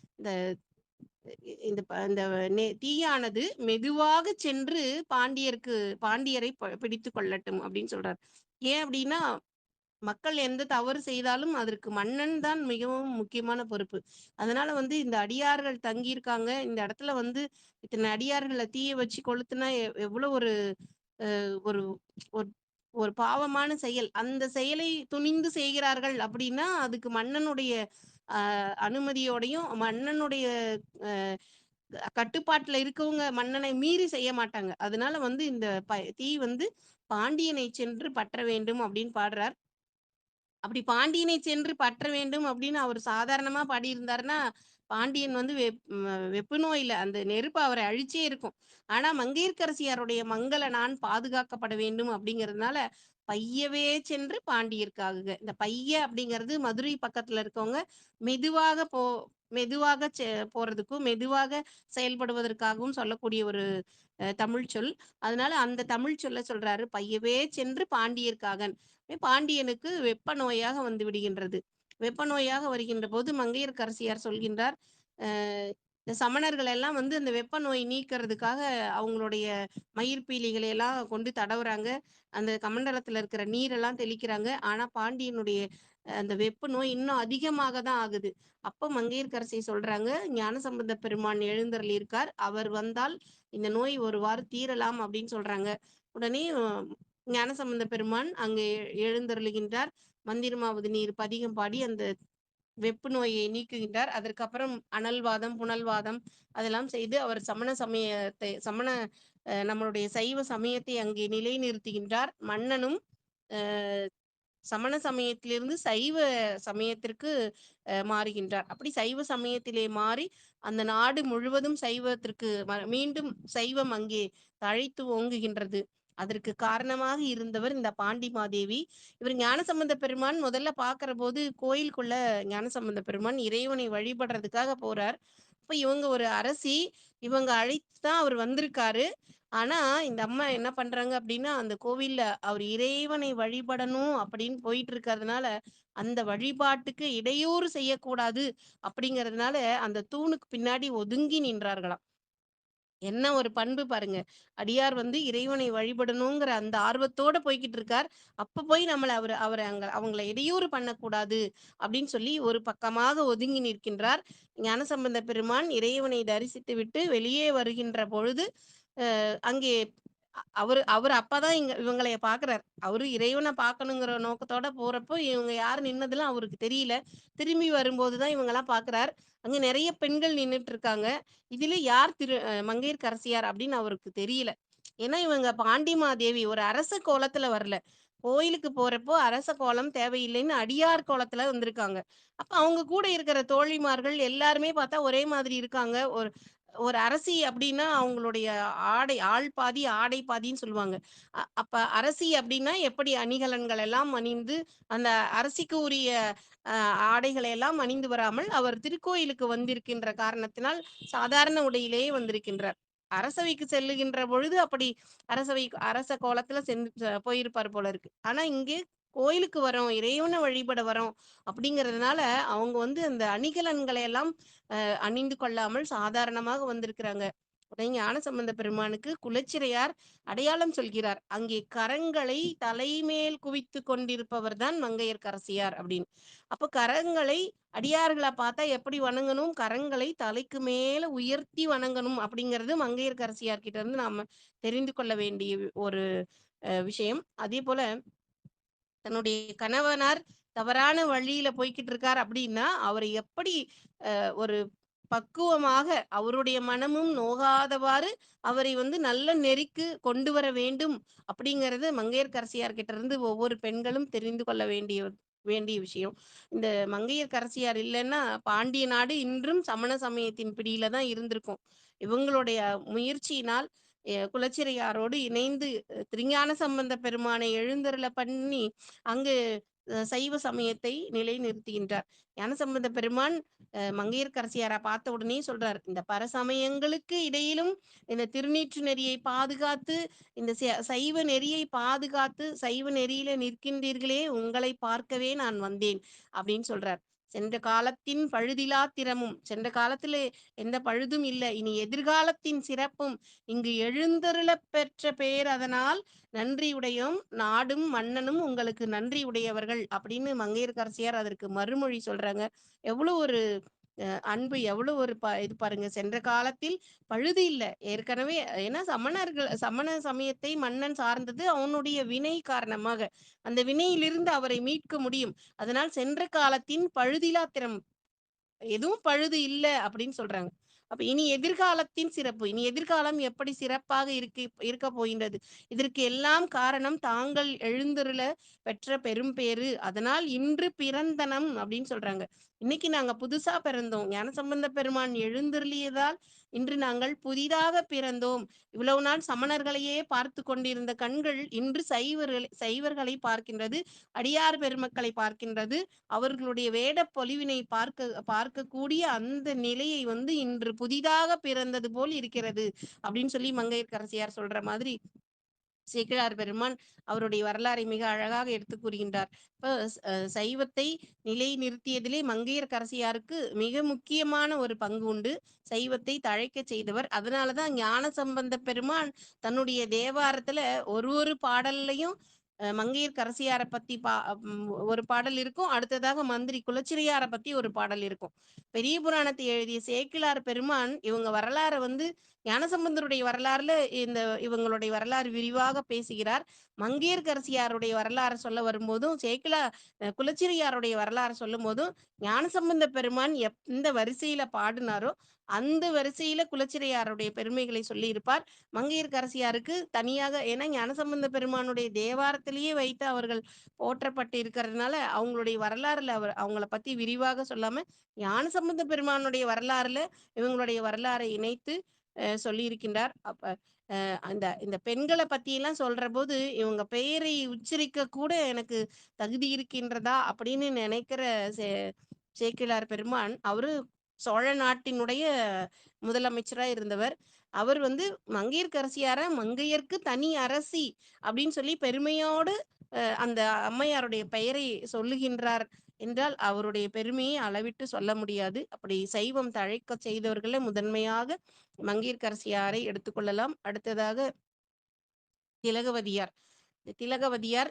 இந்த இந்த தீயானது மெதுவாக சென்று பாண்டியரை பிடித்து கொள்ளட்டும் அப்படின்னு சொல்றார். ஏன் அப்படின்னா மக்கள் எந்த தவறு செய்தாலும் அதற்கு மன்னன் தான் மிகவும் முக்கியமான பொறுப்பு. அதனால வந்து இந்த அடியார்கள் தங்கியிருக்காங்க, இந்த இடத்துல வந்து இத்தனை அடியார்களை தீய வச்சு கொளுத்துனா எவ்வளவு ஒரு ஒரு ஒரு பாவமான செயல். அந்த செயலை துணிந்து செய்கிறார்கள் அப்படின்னா அதுக்கு மன்னனுடைய அனுமதியோடையும் மன்னனுடைய கட்டுப்பாட்டுல இருக்கவங்க மன்னனை மீறி செய்ய மாட்டாங்க. அதனால வந்து இந்த தீ வந்து பாண்டியனை சென்று பற்ற வேண்டும் அப்படின்னு பாடுறார். அப்படி பாண்டியனை சென்று பற்ற வேண்டும் அப்படின்னு அவர் சாதாரணமா பாடியிருந்தாருன்னா பாண்டியன் வந்து வெப்பு நோயில அந்த நெருப்பு அவரை அழிச்சே இருக்கும். ஆனா மங்கையர்க்கரசியாருடைய மங்கள நான் பாதுகாக்கப்பட வேண்டும் அப்படிங்கிறதுனால பையவே சென்று பாண்டியர்க்காகுக. இந்த பைய அப்படிங்கிறது மதுரை பக்கத்துல இருக்கவங்க மெதுவாக மெதுவாக போறதுக்கும் மெதுவாக செயல்படுவதற்காகவும் சொல்லக்கூடிய ஒரு தமிழ் சொல். அதனால அந்த தமிழ் சொல்ல சொல்றாரு, பையவே சென்று பாண்டியர்க்காகன். பாண்டியனுக்கு வெப்ப நோயாக வந்து விடுகின்றது. வெப்ப நோயாக வருகின்ற போது மங்கையர்க்கரசியார் சொல்கின்றார், இந்த சமணர்கள் எல்லாம் வந்து அந்த வெப்ப நோய் நீக்கிறதுக்காக அவங்களுடைய மயிர்பீலிகளை எல்லாம் கொண்டு தடவுறாங்க. அந்த கமண்டலத்துல இருக்கிற நீரெல்லாம் தெளிக்கிறாங்க. ஆனா பாண்டியனுடைய அந்த வெப்ப நோய் இன்னும் அதிகமாக தான் ஆகுது. அப்ப மங்கையர்க்கரசி சொல்றாங்க, ஞானசம்பந்த பெருமான் எழுந்தருளி இருக்கார். அவர் வந்தால் இந்த நோய் ஒருவாறு தீரலாம் அப்படின்னு சொல்றாங்க. உடனே ஞானசம்பந்த பெருமான் அங்கே எழுந்தருளுகின்றார். மந்திரமாவது நீர் பதிகம் பாடி அந்த வெப்பு நோயை நீக்குகின்றார். அதற்கப்புறம் அனல்வாதம், புனல்வாதம் அதெல்லாம் செய்து அவர் நம்மளுடைய சைவ சமயத்தை அங்கே நிலைநிறுத்துகின்றார். மன்னனும் சமண சமயத்திலிருந்து சைவ சமயத்திற்கு மாறுகின்றார். அப்படி சைவ சமயத்திலே மாறி அந்த நாடு முழுவதும் சைவத்திற்கு மீண்டும் சைவம் அங்கே தழைத்து ஓங்குகின்றது. அதற்கு காரணமாக இருந்தவர் இந்த பாண்டிமாதேவி. இவர் ஞானசம்பந்த பெருமான் முதல்ல பாக்குற போது கோயிலுக்குள்ள ஞானசம்பந்த பெருமான் இறைவனை வழிபடுறதுக்காக போறார். அப்ப இவங்க ஒரு அரசி, இவங்க அழைத்துதான் அவர் வந்திருக்காரு. ஆனா இந்த அம்மா என்ன பண்றாங்க அப்படின்னா அந்த கோவில்ல அவர் இறைவனை வழிபடணும் அப்படின்னு போயிட்டு இருக்கிறதுனால அந்த வழிபாட்டுக்கு இடையூறு செய்யக்கூடாது அப்படிங்கிறதுனால அந்த தூணுக்கு பின்னாடி ஒதுங்கி நின்றார்களாம். என்ன ஒரு பண்பு பாருங்க. அடியார் வந்து இறைவனை வழிபடணுங்கிற அந்த ஆர்வத்தோட போய்கிட்டு இருக்கார். அப்ப போய் அவரை அவங்கள இடையூறு பண்ணக்கூடாது அப்படின்னு சொல்லி ஒரு பக்கமாக ஒதுங்கி நிற்கின்றார். ஞானசம்பந்த பெருமான் இறைவனை தரிசித்து விட்டு வெளியே வருகின்ற பொழுது அங்கே அவரு அவரு அப்பதான் இவங்களைய பாக்குறாரு. அவரு இறைவனை பார்க்கணுங்கிற நோக்கத்தோட போறப்போ இவங்க யாரு நின்னதுலாம் அவருக்கு தெரியல. திரும்பி வரும்போதுதான் இவங்கெல்லாம் பாக்குறார். அங்க நிறைய பெண்கள் நின்னுட்டு இருக்காங்க. இதுல யார் மங்கையர்க்கரசியார் அப்படின்னு அவருக்கு தெரியல. ஏன்னா இவங்க பாண்டிமாதேவி ஒரு அரச கோலத்துல வரல. கோயிலுக்கு போறப்போ அரச கோலம் தேவையில்லைன்னு அடியார் கோலத்துல வந்திருக்காங்க. அப்ப அவங்க கூட இருக்கிற தோழிமார்கள் எல்லாருமே பார்த்தா ஒரே மாதிரி இருக்காங்க. ஒரு ஒரு அரசி அப்படின்னா அவங்களுடைய ஆள் பாதி ஆடை பாதின்னு சொல்லுவாங்க. அப்ப அரசி அப்படின்னா எப்படி அணிகலன்கள் எல்லாம் அணிந்து அந்த அரசிக்கு உரிய ஆடைகளை எல்லாம் அணிந்து வராமல் அவர் திருக்கோயிலுக்கு வந்திருக்கின்ற காரணத்தினால் சாதாரண உடையிலேயே வந்திருக்கின்றார். அரசவைக்கு செல்லுகின்ற பொழுது அப்படி அரச கோலத்துல போயிருப்பார் போல இருக்கு. ஆனா இங்கே கோயிலுக்கு வரோம், இறைவனை வழிபட வரோம் அப்படிங்கிறதுனால அவங்க வந்து அந்த அணிகலன்களை எல்லாம் அணிந்து கொள்ளாமல் சாதாரணமாக வந்திருக்கிறாங்க. உடனே ஞானசம்பந்த பெருமானுக்கு குலச்சிறையார் அடையாளம் சொல்கிறார். அங்கே கரங்களை தலைமேல் குவித்து கொண்டிருப்பவர் தான் மங்கையர்க்கரசியார் அப்படின்னு. அப்ப கரங்களை அடியார்களை பார்த்தா எப்படி வணங்கணும், கரங்களை தலைக்கு மேல உயர்த்தி வணங்கணும் அப்படிங்கிறது மங்கையர்க்கரசியார் கிட்ட இருந்து நாம தெரிந்து கொள்ள வேண்டிய ஒரு விஷயம். அதே போல தன்னுடைய கணவனார் தவறான வழியில போய்கிட்டு இருக்கார் அப்படின்னா அவரை எப்படி ஒரு பக்குவமாக அவருடைய மனமும் நோகாதவாறு அவரை வந்து நல்ல நெறிக்கு கொண்டு வர வேண்டும் அப்படிங்கறது மங்கையர்க்கரசியார் கிட்ட இருந்து ஒவ்வொரு பெண்களும் தெரிந்து கொள்ள வேண்டிய விஷயம். இந்த மங்கையர்க்கரசியார் இல்லைன்னா பாண்டிய நாடு இன்றும் சமண சமயத்தின் பிடியில தான் இருந்திருக்கும். இவங்களுடைய முயற்சியினால் குலச்சிறையாரோடு இணைந்து திருஞான சம்பந்த பெருமானை எழுந்தருள பண்ணி அங்கு சைவ சமயத்தை நிலைநிறுத்துகின்றார். ஞானசம்பந்த பெருமான் மங்கையர்க்கரசியாரை பார்த்த உடனே சொல்றார், இந்த பரசமயங்களுக்கு இடையிலும் இந்த திருநீற்று நெறியை பாதுகாத்து இந்த சைவ நெறியை பாதுகாத்து சைவ நெறியில நிற்கின்றீர்களே உங்களை பார்க்கவே நான் வந்தேன் அப்படின்னு சொல்றார். சென்ற காலத்தின் பழுதிலா திறமும், சென்ற காலத்துல எந்த பழுதும் இல்லை, இனி எதிர்காலத்தின் சிறப்பும் இங்கு எழுந்தருள பெற்ற பேர், அதனால் நன்றியுடையோம், நாடும் மன்னனும் உங்களுக்கு நன்றி உடையவர்கள் அப்படின்னு மங்கையர்க்கரசியார் அதற்கு மறுமொழி சொல்றாங்க. எவ்வளவு ஒரு அன்பு, எவ்வளவு ஒரு இது பாருங்க. சென்ற காலத்தில் பழுது இல்லை ஏற்கனவே. ஏன்னா சமண சமயத்தை மன்னன் சார்ந்தது அவனுடைய வினை காரணமாக. அந்த வினையிலிருந்து அவரை மீட்க முடியும். அதனால் சென்ற காலத்தின் பழுதிலா திறம், எதுவும் பழுது இல்லை அப்படின்னு சொல்றாங்க. அப்ப இனி எதிர்காலத்தின் சிறப்பு, இனி எதிர்காலம் எப்படி சிறப்பாக இருக்க போகின்றது, இதற்கு எல்லாம் காரணம் தாங்கள் எழுந்தருள பெற்ற பெரும் பேரு, அதனால் இன்று பிறந்தனம் அப்படின்னு சொல்றாங்க. இன்னைக்கு நாங்க புதுசா பிறந்தோம், ஞானசம்பந்த பெருமான் எழுந்தருளியதால் இன்று நாங்கள் புதிதாக பிறந்தோம். இவ்வளவு நாள் சமணர்களையே பார்த்து கொண்டிருந்த கண்கள் இன்று சைவர்களை பார்க்கின்றது, அடியார் பெருமக்களை பார்க்கின்றது. அவர்களுடைய வேட பொலிவினை பார்க்கக்கூடிய அந்த நிலையை வந்து இன்று புதிதாக பிறந்தது போல் இருக்கிறது அப்படின்னு சொல்லி மங்கையர்க்கரசியார் சொல்ற மாதிரி சேக்கிழார் பெருமான் அவருடைய வரலாறை மிக அழகாக எடுத்து கூறுகின்றார். இப்ப சைவத்தை நிலை நிறுத்தியதிலே மங்கையர்க்கரசியாருக்கு மிக முக்கியமான ஒரு பங்கு உண்டு. சைவத்தை தழைக்க செய்தவர். அதனாலதான் ஞான சம்பந்த பெருமான் தன்னுடைய தேவாரத்துல ஒரு பாடல்லையும் மங்கையர்க்கரசியாரை பத்தி ஒரு பாடல் இருக்கும். அடுத்ததாக மந்திரி குலச்சிறையாரை பத்தி ஒரு பாடல் இருக்கும். பெரிய புராணத்தை எழுதிய சேக்கிழார் பெருமான் இவங்க வரலாறை வந்து ஞானசம்பந்தருடைய வரலாறுல இவங்களுடைய வரலாறு விரிவாக பேசுகிறார். மங்கையர்க்கரசியாருடைய வரலாறு சொல்ல வரும்போதும் குலச்சிறையாருடைய வரலாறு சொல்லும் போதும் ஞானசம்பந்த பெருமான் எந்த வரிசையில பாடினாரோ அந்த வரிசையில குலச்சிறையாருடைய பெருமைகளை சொல்லி இருப்பார். மங்கையர்க்கரசியாருக்கு தனியாக, ஏன்னா ஞானசம்பந்த பெருமானுடைய தேவாரத்திலேயே வைத்து அவர்கள் போற்றப்பட்டு இருக்கிறதுனால அவங்களுடைய வரலாறுல அவங்கள பத்தி விரிவாக சொல்லாம ஞானசம்பந்த பெருமானுடைய வரலாறுல இவங்களுடைய வரலாறை இணைத்து சொல்லியிருக்கின்றார். அப்ப இந்த பெண்களை பத்தி எல்லாம் சொல்ற போது இவங்க பெயரை உச்சரிக்க கூட எனக்கு தகுதி இருக்கின்றதா அப்படின்னு நினைக்கிற சேக்கிழார் பெருமான் அவரு சோழ நாட்டினுடைய முதலமைச்சரா இருந்தவர். அவர் வந்து மங்கையர்க்கரசியார மங்கையர்க்கு தனி அரசி அப்படின்னு சொல்லி பெருமையோடு அந்த அம்மையாருடைய பெயரை சொல்லுகின்றார் என்றால் அவருடைய பெருமையை அளவிட்டு சொல்ல முடியாது. அப்படி சைவம் தழைக்க செய்தவர்கள முதன்மையாக மங்கையர்க்கரசியாரை எடுத்துக்கொள்ளலாம். அடுத்ததாக திலகவதியார். திலகவதியார்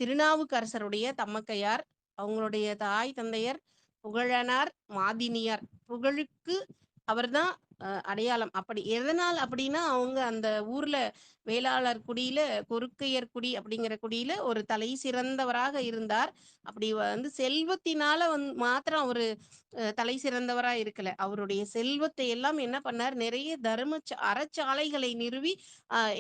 திருநாவுக்கரசருடைய தமக்கையார். அவங்களுடைய தாய் தந்தையர் புகழனார் மாதினியார். புகழுக்கு அவர்தான் அடையாளம். அப்படி எதனால் அப்படின்னா அவங்க அந்த ஊர்ல வேளாளர் குடியில கொருக்கையர் குடி அப்படிங்கிற குடியில ஒரு தலை சிறந்தவராக இருந்தார். அப்படி வந்து செல்வத்தினால மாத்திரம் அவரு தலை சிறந்தவரா இருக்கல. அவருடைய செல்வத்தை எல்லாம் என்ன பண்ணார், நிறைய அறச்சாலைகளை நிறுவி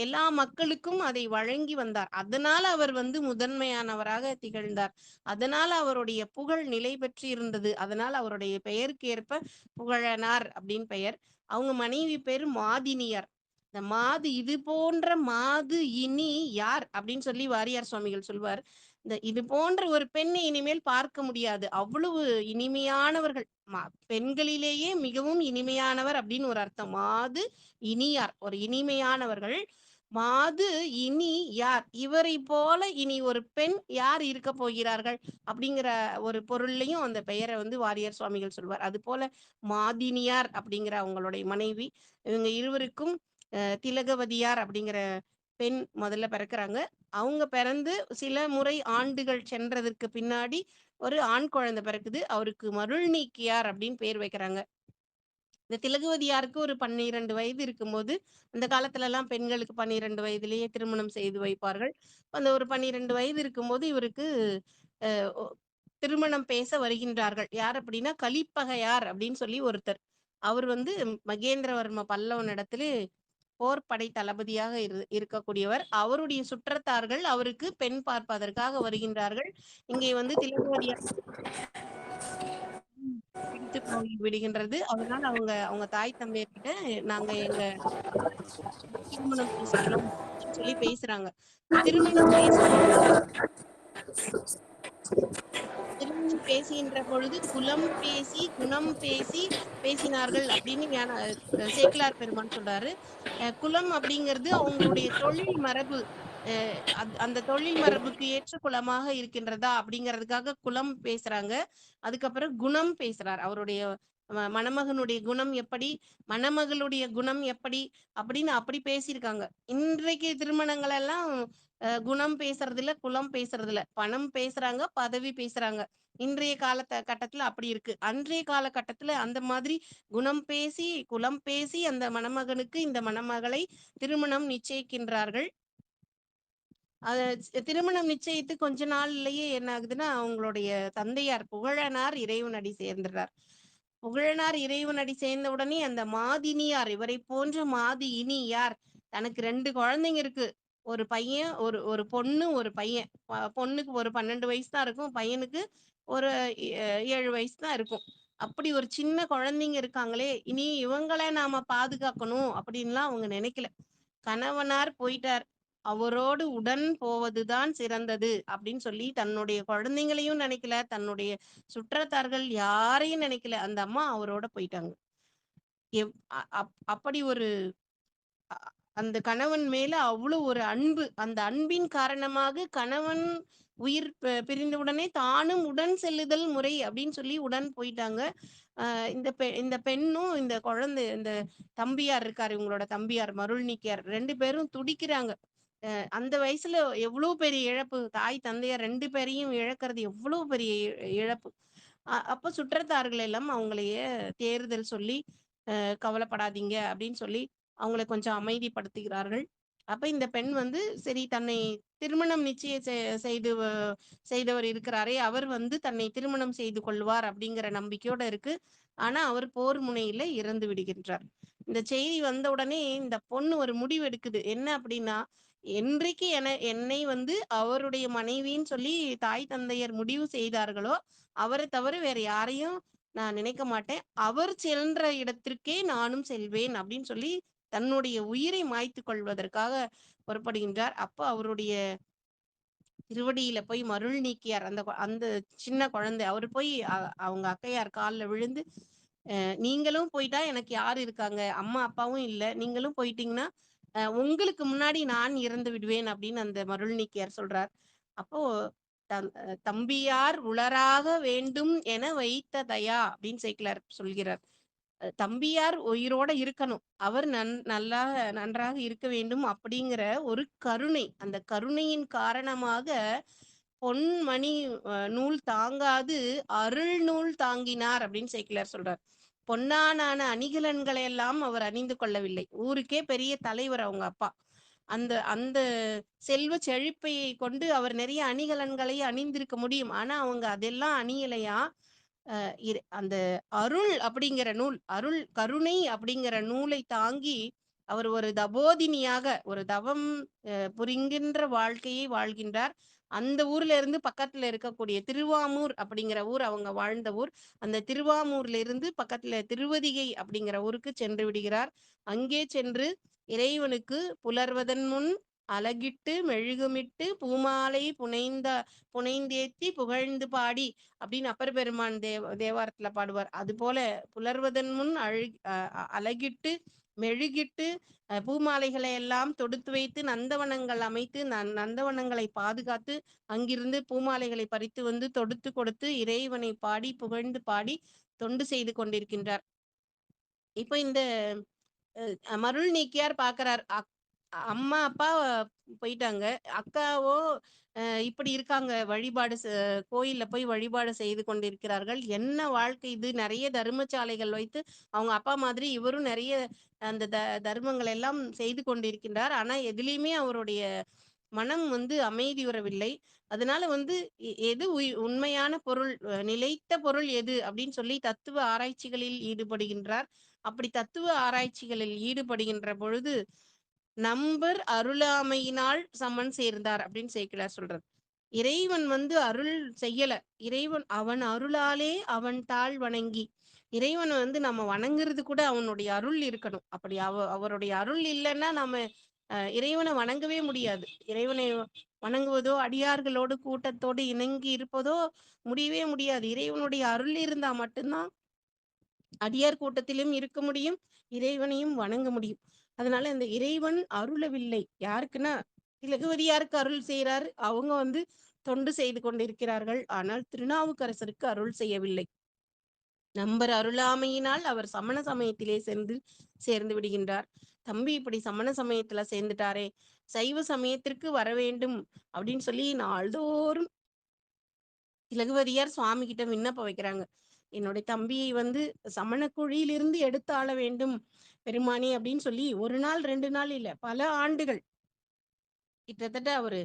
எல்லா மக்களுக்கும் அதை வழங்கி வந்தார். அதனால அவர் வந்து முதன்மையானவராக திகழ்ந்தார். அதனால அவருடைய புகழ் நிலை பெற்று இருந்தது. அதனால அவருடைய பெயருக்கு ஏற்ப புகழனார் அப்படின்னு பெயர். அவங்க மனைவி பேரு மாதினியார். இந்த மாது இது போன்ற மாது இனி யார் அப்படின்னு சொல்லி வாரியார் சுவாமிகள் சொல்வார். இது போன்ற ஒரு பெண்ணை இனிமேல் பார்க்க முடியாது, அவ்வளவு இனிமையானவர்கள். பெண்களிலேயே மிகவும் இனிமையானவர் அப்படின்னு ஒரு அர்த்தம். மாது இனியார், ஒரு இனிமையானவர்கள். மாது இனி யார், இவரை போல இனி ஒரு பெண் யார் இருக்க போகிறார்கள் அப்படிங்கிற ஒரு பொருள்லையும் அந்த பெயரை வந்து வாரியார் சுவாமிகள் சொல்வார். அது போல மாதினியார் அப்படிங்கிற அவங்களுடைய மனைவி. இவங்க இருவருக்கும் திலகவதியார் அப்படிங்கிற பெண் முதல்ல பிறக்கிறாங்க. அவங்க பிறந்து சில முறை ஆண்டுகள் சென்றதற்கு பின்னாடி ஒரு ஆண் குழந்தை பிறக்குது. அவருக்கு மருள் நீக்கியார் அப்படின்னு பேர் வைக்கிறாங்க. இந்த திலகவதியாருக்கு ஒரு 12 வயது இருக்கும்போது, அந்த காலத்துல எல்லாம் பெண்களுக்கு 12 வயதிலேயே திருமணம் செய்து வைப்பார்கள். அந்த ஒரு 12 வயது இருக்கும்போது இவருக்கு திருமணம் பேச வருகின்றார்கள். யார் அப்படின்னா கலிப்பகையார் அப்படின்னு சொல்லி ஒருத்தர். அவர் வந்து மகேந்திரவர்ம பல்லவனிடத்துல போர்படை தளபதியாக இருக்கக்கூடியவர். அவருடைய சுற்றத்தார்கள் அவருக்கு பெண் பார்ப்பதற்காக வருகின்றார்கள். இங்கே வந்து திலகவதியார் பிடித்து போய் விடுகின்றது. அதனால அவங்க தாய் தந்தையர்கிட்ட நாங்க எங்க திருமணம் பேசிக்கிறோம் அப்படின்னு சொல்லி பேசுறாங்க. திருமணம் பேசுகின்ற பொழுது குலம் பேசி குணம் பேசி பேசினார்கள் அப்படின்னு சேக்கிழார் பெருமான் சொல்றாரு. குலம் அப்படிங்கிறது அவங்களுடைய தொழில் மரபு, அந்த தொழில் மரபுக்கு ஏற்ற குலமாக இருக்கின்றதா அப்படிங்கிறதுக்காக குலம் பேசுறாங்க. அதுக்கப்புறம் குணம் பேசுறார். அவருடைய மணமகனுடைய குணம் எப்படி, மணமகளுடைய குணம் எப்படி அப்படின்னு அப்படி பேசியிருக்காங்க. இன்றைக்கு திருமணங்கள் எல்லாம் குணம் பேசுறது இல்ல, குலம் பேசுறது இல்ல, பணம் பேசுறாங்க, பதவி பேசுறாங்க. இன்றைய கட்டத்துல அப்படி இருக்கு. அன்றைய காலகட்டத்துல அந்த மாதிரி குணம் பேசி குலம் பேசி அந்த மணமகனுக்கு இந்த மணமகளை திருமணம் நிச்சயிக்கின்றார்கள். திருமணம் நிச்சயித்து கொஞ்ச நாள்லயே என்ன ஆகுதுன்னா அவங்களுடைய தந்தையார் புகழனார் இறைவனடி சேர்ந்துடுறார். புகழனார் இறைவனடி சேர்ந்த உடனே அந்த மாதினியார், இவரை போன்ற மாதி இனி யார், தனக்கு 2 குழந்தைங்க இருக்கு. ஒரு பையன், ஒரு ஒரு பொண்ணு, ஒரு பையன். பொண்ணுக்கு ஒரு 12 வயசு தான் இருக்கும். பையனுக்கு ஒரு 7 வயசு தான் இருக்கும். அப்படி ஒரு சின்ன குழந்தைங்க இருக்காங்களே, இனி இவங்கள நாம பாதுகாக்கணும் அப்படின்லாம் அவங்க நினைக்கல. கணவனார் போயிட்டார். அவரோடு உடன் போவதுதான் சிறந்தது அப்படின்னு சொல்லி தன்னுடைய குழந்தைங்களையும் நினைக்கல, தன்னுடைய சுற்றத்தார்கள் யாரையும் நினைக்கல. அந்த அம்மா அவரோட போயிட்டாங்க. அப்படி ஒரு அ அந்த கணவன் மேல அவ்வளவு ஒரு அன்பு. அந்த அன்பின் காரணமாக கணவன் உயிர் பிரிந்தவுடனே தானும் உடன் செல்லுதல் முறை அப்படின்னு சொல்லி உடன் போயிட்டாங்க. இந்த பெண்ணும் இந்த குழந்தை இந்த தம்பியார் இருக்காரு, இவங்களோட தம்பியார் மருள்நீக்கியார் 2 பேரும் துடிக்கிறாங்க. அந்த வயசுல எவ்வளவு பெரிய இழப்பு. தாய், தந்தையார் 2 பேரையும் இழக்கிறது எவ்வளவு பெரிய இழப்பு. அப்ப சுற்றத்தார்கள் எல்லாம் அவங்களையே தேறுதல் சொல்லி, கவலைப்படாதீங்க அப்படின்னு சொல்லி அவங்கள கொஞ்சம் அமைதிப்படுத்துகிறார்கள். அப்ப இந்த பெண் வந்து சரி, தன்னை திருமணம் நிச்சயம் செய்தவர் இருக்கிறாரே, அவர் வந்து தன்னை திருமணம் செய்து கொள்வார் அப்படிங்கிற நம்பிக்கையோட இருக்கு. ஆனா அவர் போர் முனையில இறந்து விடுகின்றார். இந்த செய்தி வந்த உடனே இந்த பொண்ணு ஒரு முடிவு எடுக்குது. என்ன அப்படின்னா, என்றைக்கு என்னை வந்து அவருடைய மனைவின்னு சொல்லி தாய் தந்தையர் முடிவு செய்தார்களோ, அவரை தவிர வேற யாரையும் நான் நினைக்க மாட்டேன். அவர் சென்ற இடத்திற்கே நானும் செல்வேன் அப்படின்னு சொல்லி தன்னுடைய உயிரை மாய்த்து கொள்வதற்காக புறப்படுகின்றார். அப்ப அவருடைய திருவடியில போய் மருள் நீக்கியார். அந்த சின்ன குழந்தை அவர் போய் அவங்க அக்கையார் கால்ல விழுந்து, நீங்களும் போயிட்டா எனக்கு யாரு இருக்காங்க? அம்மா, அப்பாவும் இல்ல. நீங்களும் போயிட்டீங்கன்னா, உங்களுக்கு முன்னாடி நான் இறந்து விடுவேன் அப்படின்னு அந்த மருள் நீக்கியார் சொல்றார். அப்போ தம்பியார் உளராக வேண்டும் என வைத்த தயா அப்படின்னு சேக்கிழார் சொல்கிறார். தம்பியார் உயிரோட இருக்கணும். அவர் நன்றாக இருக்க வேண்டும் அப்படிங்கிற ஒரு கருணை. அந்த கருணையின் காரணமாக பொன்மணி நூல் தாங்காது அருள் நூல் தாங்கினார் அப்படின்னு சேக்கிழார் சொல்றார். பொன்னான அணிகலன்களை எல்லாம் அவர் அணிந்து கொள்ளவில்லை. ஊருக்கே பெரிய தலைவர் அவங்க அப்பா. அந்த அந்த செல்வ செழிப்பை கொண்டு அவர் நிறைய அணிகலன்களை அணிந்திருக்க முடியும். ஆனா அவங்க அதெல்லாம் அணியலையா. அந்த அருள் அப்படிங்கிற நூல், அருள் கருணை அப்படிங்கிற நூலை தாங்கி அவர் ஒரு தபோதினியாக ஒரு தவம் புரிகின்ற வாழ்க்கையை வாழ்கின்றார். அந்த ஊர்ல இருந்து பக்கத்துல இருக்கக்கூடிய திருவாமூர் அப்படிங்கிற ஊர் அவங்க வாழ்ந்த ஊர். அந்த திருவாமூர்ல இருந்து பக்கத்துல திருவதிகை அப்படிங்கிற ஊருக்கு சென்று விடுகிறார். அங்கே சென்று இறைவனுக்கு புலர்வதன் முன் அலகிட்டு மெழுகுமிட்டு பூமாலை புனைந்தேத்தி புகழ்ந்து பாடி அப்படின்னு அப்பர் பெருமான் தேவாரத்துல பாடுவார். அது போல புலர்வதன் முன் அலகிட்டு மெழுகிட்டு பூமாலைகளை எல்லாம் தொடுத்து வைத்து நந்தவனங்கள் அமைத்து நந்தவனங்களை பாதுகாத்து அங்கிருந்து பூமாலைகளை பறித்து வந்து தொடுத்து கொடுத்து இறைவனை பாடி புகழ்ந்து பாடி தொண்டு செய்து கொண்டிருக்கின்றார். இப்ப இந்த மருள் நீக்கியார் பாக்குறார், அம்மா அப்பா போயிட்டாங்க, அக்காவோ இப்படி இருக்காங்க, வழிபாடு கோயில்ல போய் வழிபாடு செய்து கொண்டிருக்கிறார்கள். என்ன வாழ்க்கை இது, நிறைய தர்மசாலைகள் வைத்து அவங்க அப்பா மாதிரி இவரும் நிறைய அந்த தர்மங்கள் எல்லாம் செய்து கொண்டிருக்கின்றார். ஆனா எதுலையுமே அவருடைய மனம் வந்து அமைதி வரவில்லை. அதனால வந்து எது உண்மையான பொருள், நிலைத்த பொருள் எது அப்படின்னு சொல்லி தத்துவ ஆராய்ச்சிகளில் ஈடுபடுகின்றார். அப்படி தத்துவ ஆராய்ச்சிகளில் ஈடுபடுகின்ற பொழுது நம்பர் அருளாமையினால் சமன் சேர்ந்தார் அப்படின்னு சேக்கிழார் சொல்றார். இறைவன் வந்து அருள் செய்யல, இறைவன் அவன் அருளாலே அவன் தாழ் வணங்கி. இறைவனை வந்து நம்ம வணங்குறது கூட அவனுடைய அருள் இருக்கணும். அப்படி அவருடைய அருள் இல்லைன்னா நம்ம இறைவனை வணங்கவே முடியாது. இறைவனை வணங்குவதோ அடியார்களோடு கூட்டத்தோடு இணங்கி இருப்பதோ முடியவே முடியாது. இறைவனுடைய அருள் இருந்தா மட்டும்தான் அடியார் கூட்டத்திலும் இருக்க முடியும், இறைவனையும் வணங்க முடியும். அதனால இந்த இறைவன் அருளவில்லை. யாருக்குன்னா திலகவதியாருக்கு அருள் செய்யறாரு, அவங்க வந்து தொண்டு செய்து கொண்டிருக்கிறார்கள். ஆனால் திருநாவுக்கரசருக்கு அருள் செய்யவில்லை. நம்பர் அருளாமையினால் அவர் சமண சமயத்திலே சேர்ந்து விடுகின்றார். தம்பி இப்படி சமண சமயத்துல சேர்ந்துட்டாரே, சைவ சமயத்திற்கு வர வேண்டும் அப்படின்னு சொல்லி நாள்தோறும் திலகவதியார் சுவாமி கிட்ட விண்ணப்பம் வைக்கிறாங்க. என்னுடைய தம்பியை வந்து சமண குழியிலிருந்து எடுத்து ஆள வேண்டும் பெருமானி அப்படின்னு சொல்லி 1 நாள் 2 நாள் இல்ல, பல ஆண்டுகள், கிட்டத்தட்ட அவரு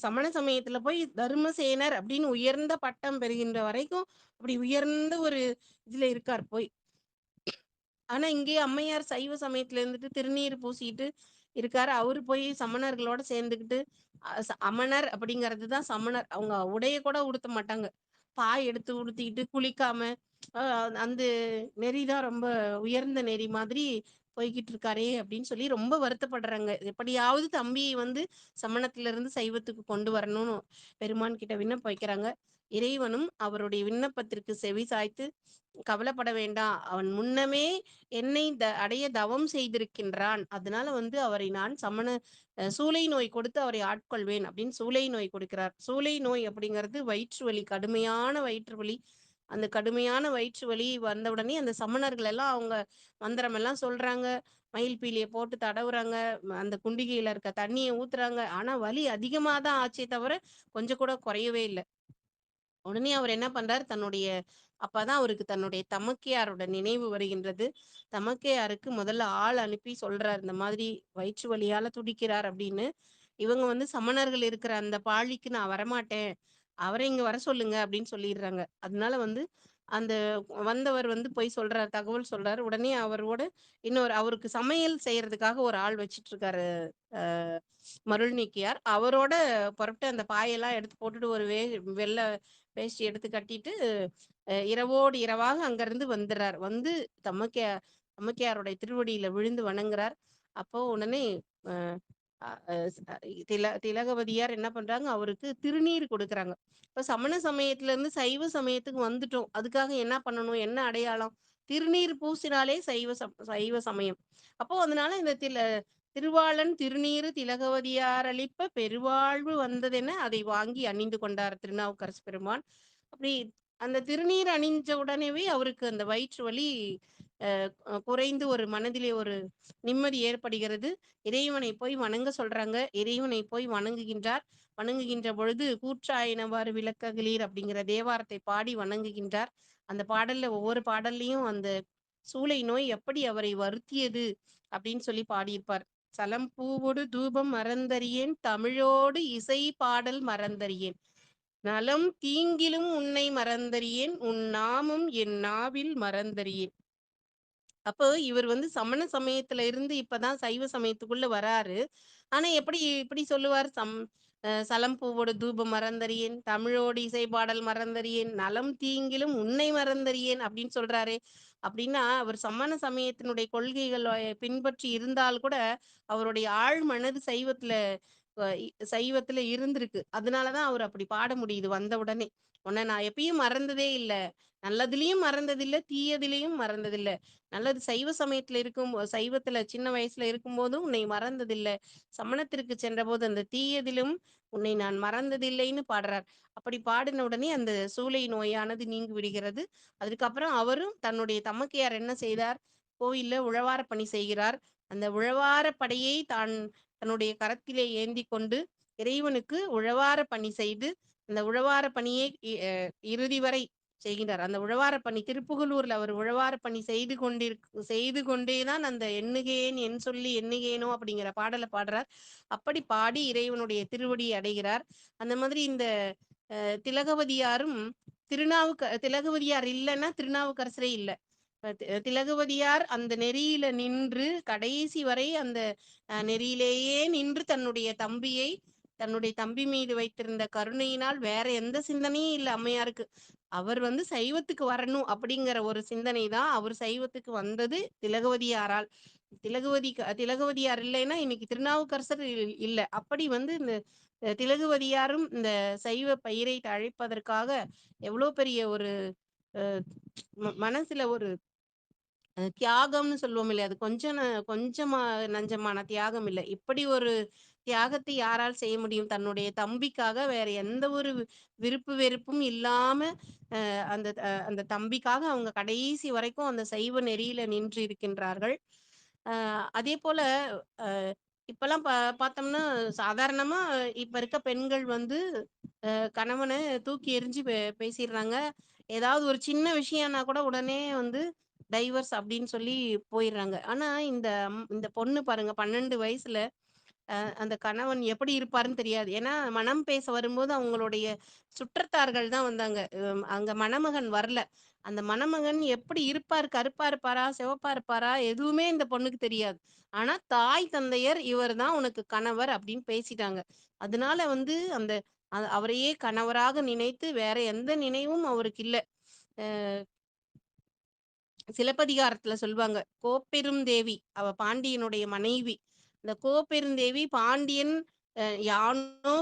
சமண சமயத்துல போய் தர்மசேனர் அப்படின்னு உயர்ந்த பட்டம் பெறுகின்ற வரைக்கும் அப்படி உயர்ந்த ஒரு இதுல இருக்கார் போய். ஆனா இங்கே அம்மையார் சைவ சமயத்துல இருந்துட்டு திருநீர் பூசிட்டு இருக்காரு. அவரு போய் சமணர்களோட சேர்ந்துக்கிட்டு அமணர் அப்படிங்கிறது தான் சமணர். அவங்க உடைய கூட உடுத்த மாட்டாங்க. பாய் எடுத்து உடுத்திக்கிட்டு குளிக்காம அந்த நெறிதான் ரொம்ப உயர்ந்த நெறி மாதிரி போய்கிட்டு இருக்காரே அப்படின்னு சொல்லி ரொம்ப வருத்தப்படுறாங்க. எப்படியாவது தம்பியை வந்து சமணத்துல இருந்து சைவத்துக்கு கொண்டு வரணும்னு பெருமான் கிட்ட விண்ணப்பம் வைக்கிறாங்க. இறைவனும் அவருடைய விண்ணப்பத்திற்கு செவி சாய்த்து, கவலைப்பட வேண்டாம், அவன் முன்னமே என்னை அடைய தவம் செய்திருக்கின்றான், அதனால வந்து அவரை நான் சூளை நோய் கொடுத்து அவரை ஆட்கொள்வேன் அப்படின்னு சூளை நோய் கொடுக்கிறார். சூளை நோய் அப்படிங்கிறது வயிற்று வலி, கடுமையான வயிற்று வலி. அந்த கடுமையான வயிற்று வலி வந்த உடனே அந்த சமணர்கள் எல்லாம் அவங்க மந்திரம் எல்லாம் சொல்றாங்க, மயில் பீலியை போட்டு தடவுறாங்க, அந்த குண்டிகையில இருக்க தண்ணியை ஊத்துறாங்க. ஆனா வலி அதிகமா தான் ஆச்சே தவிர கொஞ்சம் கூட குறையவே இல்லை. உடனே அவர் என்ன பண்றாரு, அப்பதான் அவருக்கு தன்னுடைய தமக்கையாரோட நினைவு வருகின்றது. தமக்கையாருக்கு முதல்ல ஆள் அனுப்பி சொல்றார், இந்த மாதிரி வயிற்று வலியால துடிக்கிறார் அப்படின்னு. இவங்க வந்து சமணர்கள் இருக்கிற அந்த பாழிக்கு நான் வரமாட்டேன், அவரை இங்க வர சொல்லுங்க அப்படின்னு சொல்லிடுறாங்க. அதனால வந்து அந்த வந்தவர் வந்து போய் சொல்றாரு, தகவல் சொல்றாரு. உடனே அவரோட அவருக்கு சமையல் செய்யறதுக்காக ஒரு ஆள் வச்சிட்டு இருக்காரு மருள் நீக்கியார். அவரோட புறப்பட்டு அந்த பாயெல்லாம் எடுத்து போட்டுட்டு ஒரு வெள்ளை வேஷ்டி எடுத்து கட்டிட்டு இரவோடு இரவாக அங்கிருந்து வந்துடுறார். வந்து தமக்கையாருடைய திருவடியில விழுந்து வணங்குறார். அப்போ உடனே திலகவதியார் என்ன பண்றாங்க, அவருக்கு திருநீர் கொடுக்குறாங்க. இப்ப சமண சமயத்துல இருந்து சைவ சமயத்துக்கு வந்துட்டோம், அதுக்காக என்ன பண்ணணும், என்ன அடையாளம்? திருநீர் பூசினாலே சைவ சமயம். அப்போ அதனால இந்த திருவாளன் திருநீரு திலகவதியார் அளிப்ப பெருவாழ்வு வந்ததென அதை வாங்கி அணிந்து கொண்டார் திருநாவுக்கரசு பெருமான். அப்படி அந்த திருநீர் அணிஞ்ச உடனேவே அவருக்கு அந்த வயிற்று வலி குறைந்து ஒரு மனதிலே ஒரு நிம்மதி ஏற்படுகிறது. இறைவனை போய் வணங்க சொல்றாங்க. இறைவனை போய் வணங்குகின்றார். வணங்குகின்ற பொழுது கூற்றாயினவாறு விளக்ககளீர் அப்படிங்கிற தேவாரத்தை பாடி வணங்குகின்றார். அந்த பாடல்ல ஒவ்வொரு பாடல்லையும் அந்த சூளை நோய் எப்படி அவரை வருத்தியது அப்படின்னு சொல்லி பாடியிருப்பார். சலம் பூவோடு தூபம் மறந்தறியேன், தமிழோடு இசை பாடல் மறந்தறியேன், நலம் தீங்கிலும் உன்னை மறந்தறியேன், உன் நாமம் என் நாவில் மறந்தறியேன். அப்போ இவர் வந்து சமண சமயத்துல இருந்து இப்பதான் சைவ சமயத்துக்குள்ள வராரு. ஆனா எப்படி இப்படி சொல்லுவார், சலம் பூவோடு தூபம் மறந்தறியேன், தமிழோடு இசை பாடல் மறந்தறியேன், நலம் தீங்கிலும் உன்னை மறந்தறியேன் அப்படின்னு சொல்றாரு. அப்படின்னா அவர் சமண சமயத்தினுடைய கொள்கைகள் பின்பற்றி இருந்தால் கூட அவருடைய ஆழ் மனது சைவத்துல இருந்திருக்கு. அதனாலதான் அவர் அப்படி பாட முடியுது வந்த உடனே. உன்னை நான் எப்பயும் மறந்ததே இல்லை, நல்லதுலயும் மறந்ததில்லை, தீயதிலையும் மறந்ததில்லை. நல்லது சைவத்துல சின்ன வயசுல இருக்கும்போதும் உன்னை மறந்ததில்லை, சமணத்திற்கு சென்ற போது அந்த தீயதிலும் உன்னை நான் மறந்ததில்லைன்னு பாடுறார். அப்படி பாடின உடனே அந்த சூளை நோயானது நீங்கி விடுகிறது. அதுக்கப்புறம் அவரும் தன்னுடைய தமக்கையார் என்ன செய்தார், கோயில்ல உழவார பணி செய்கிறார். அந்த உழவார படையை தன்னுடைய கரத்திலே ஏந்தி கொண்டு இறைவனுக்கு உழவார பணி செய்து அந்த உழவார பணியை இறுதி வரை செய்கின்றார். அந்த உழவார பணி திருப்புகலூர்ல அவர் உழவார பணி செய்து கொண்டேதான் அந்த எண்ணுகேன் என் சொல்லி எண்ணுகேனோ அப்படிங்கிற பாடலை பாடுறார். அப்படி பாடி இறைவனுடைய திருவடியை அடைகிறார். அந்த மாதிரி இந்த திலகவதியாரும் திலகவதியார் இல்லைன்னா திருநாவுக்கரசரே இல்லை. திலகவதியார் அந்த நெறியில நின்று கடைசி வரை அந்த நெறியிலேயே நின்று தன்னுடைய தம்பி மீது வைத்திருந்த கருணையினால் வேற எந்த சிந்தனையும் இல்லை அம்மையாருக்கு. அவர் வந்து சைவத்துக்கு வரணும் அப்படிங்கிற ஒரு சிந்தனை தான் அவர் சைவத்துக்கு வந்தது திலகவதியாரால். திலகவதியார் இல்லைன்னா இன்னைக்கு திருநாவுக்கரசர் இல்லை. அப்படி வந்து இந்த திலகவதியாரும் இந்த சைவ பயிரை அழைப்பதற்காக எவ்வளவு பெரிய ஒரு மனசுல ஒரு தியாகம்னு சொல்லுவோம் இல்லையா, அது கொஞ்சமா நஞ்சமான தியாகம் இல்லை. இப்படி ஒரு தியாகத்தை யாரால் செய்ய முடியும்? தன்னுடைய தம்பிக்காக வேற எந்த ஒரு விருப்பு வெறுப்பும் இல்லாம அந்த தம்பிக்காக அவங்க கடைசி வரைக்கும் அந்த சைவ நெறியில நின்று இருக்கின்றார்கள். அதே போல இப்பெல்லாம் பார்த்தோம்னா சாதாரணமா இப்ப இருக்க பெண்கள் வந்து கணவனை தூக்கி எறிஞ்சு பேசிடுறாங்க. ஏதாவது ஒரு சின்ன விஷயம்னா கூட உடனே வந்து டைவர்ஸ் அப்படின்னு சொல்லி போயிடுறாங்க. ஆனா இந்த பொண்ணு பாருங்க, 12 வயசுல அந்த கணவன் எப்படி இருப்பாருன்னு தெரியாது. ஏன்னா மணம் பேச வரும்போது அவங்களுடைய சுற்றத்தார்கள் தான் வந்தாங்க. அங்க மணமகன் வரல. அந்த மணமகன் எப்படி இருப்பார்? கருப்பா இருப்பாரா? சிவப்பா இருப்பாரா? எதுவுமே இந்த பொண்ணுக்கு தெரியாது. ஆனா தாய் தந்தையர் இவர் தான் உனக்கு கணவர் அப்படின்னு பேசிட்டாங்க. அதனால வந்து அந்த அவரையே கணவராக நினைத்து வேற எந்த நினைவும் அவருக்கு இல்ல. அ சிலப்பதிகாரத்துல சொல்லுவாங்க. கோப்பெருந்தேவி அவ பாண்டியனுடைய மனைவி. இந்த கோப்பெருந்தேவி பாண்டியன் யானோ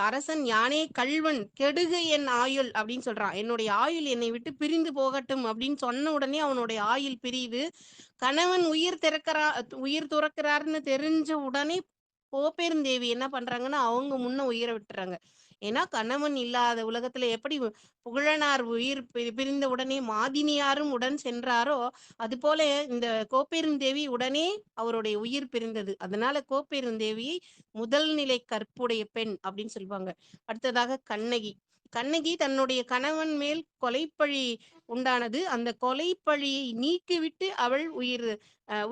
அரசன் யானே கள்வன் கெடுக என் ஆயுள் அப்படின்னு சொல்றான். என்னுடைய ஆயுள் என்னை விட்டு பிரிந்து போகட்டும் அப்படின்னு சொன்ன உடனே அவனுடைய ஆயுள் பிரியுது. கணவன் உயிர் துறக்கிறாருன்னு தெரிஞ்ச உடனே கோப்பெருந்தேவி என்ன பண்றாங்கன்னா அவங்க முன்ன உயிரை விட்டுறாங்க. ஏன்னா கணவன் இல்லாத உலகத்துல எப்படி புகழனார் உயிர் பிரிந்த உடனே மாதினியாரும் உடன் சென்றாரோ, அது போல இந்த கோப்பெருந்தேவி உடனே அவருடைய உயிர் பிரிந்தது. அதனால கோப்பெருந்தேவியை முதல் நிலை கற்புடைய பெண் அப்படின்னு சொல்லுவாங்க. அடுத்ததாக கண்ணகி. கண்ணகி தன்னுடைய கணவன் மேல் கொலைப்பழி உண்டானது. அந்த கொலைப்பழியை நீக்கிவிட்டு அவள்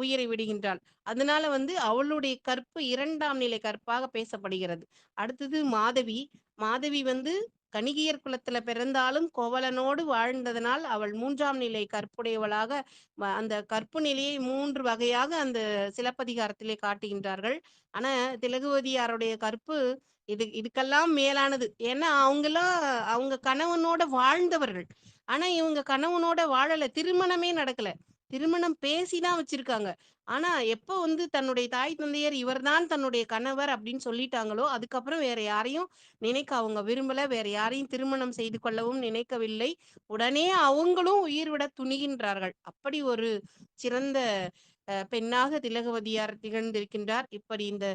உயிரை விடுகின்றாள். அதனால வந்து அவளுடைய கற்பு 2ஆம் நிலை கற்பாக பேசப்படுகிறது. அடுத்தது மாதவி. மாதவி வந்து கணிகையர் குலத்துல பிறந்தாலும் கோவலனோடு வாழ்ந்ததனால் அவள் 3ஆம் நிலை கற்புடையவளாக அந்த கற்பு நிலையை 3 வகையாக அந்த சிலப்பதிகாரத்திலே காட்டுகின்றார்கள். ஆனா திலகவதியாருடைய கற்பு இதுக்கெல்லாம் மேலானது. ஏன்னா அவங்க கணவனோட வாழ்ந்தவர்கள். ஆனா இவங்க கணவனோட வாழல. திருமணமே நடக்கல. திருமணம் பேசிதான் வச்சிருக்காங்க. ஆனா எப்ப வந்து தன்னுடைய தாய் தந்தையர் இவர்தான் தன்னுடைய கணவர் அப்படின்னு சொல்லிட்டாங்களோ அதுக்கப்புறம் வேற யாரையும் நினைக்க அவங்க விரும்பல. வேற யாரையும் திருமணம் செய்து கொள்ளவும் நினைக்கவில்லை. உடனே அவங்களும் உயிர் விட துணிகின்றார்கள். அப்படி ஒரு சிறந்த பெண்ணாக திலகவதியார் திகழ்ந்திருக்கின்றார். இப்படி இந்த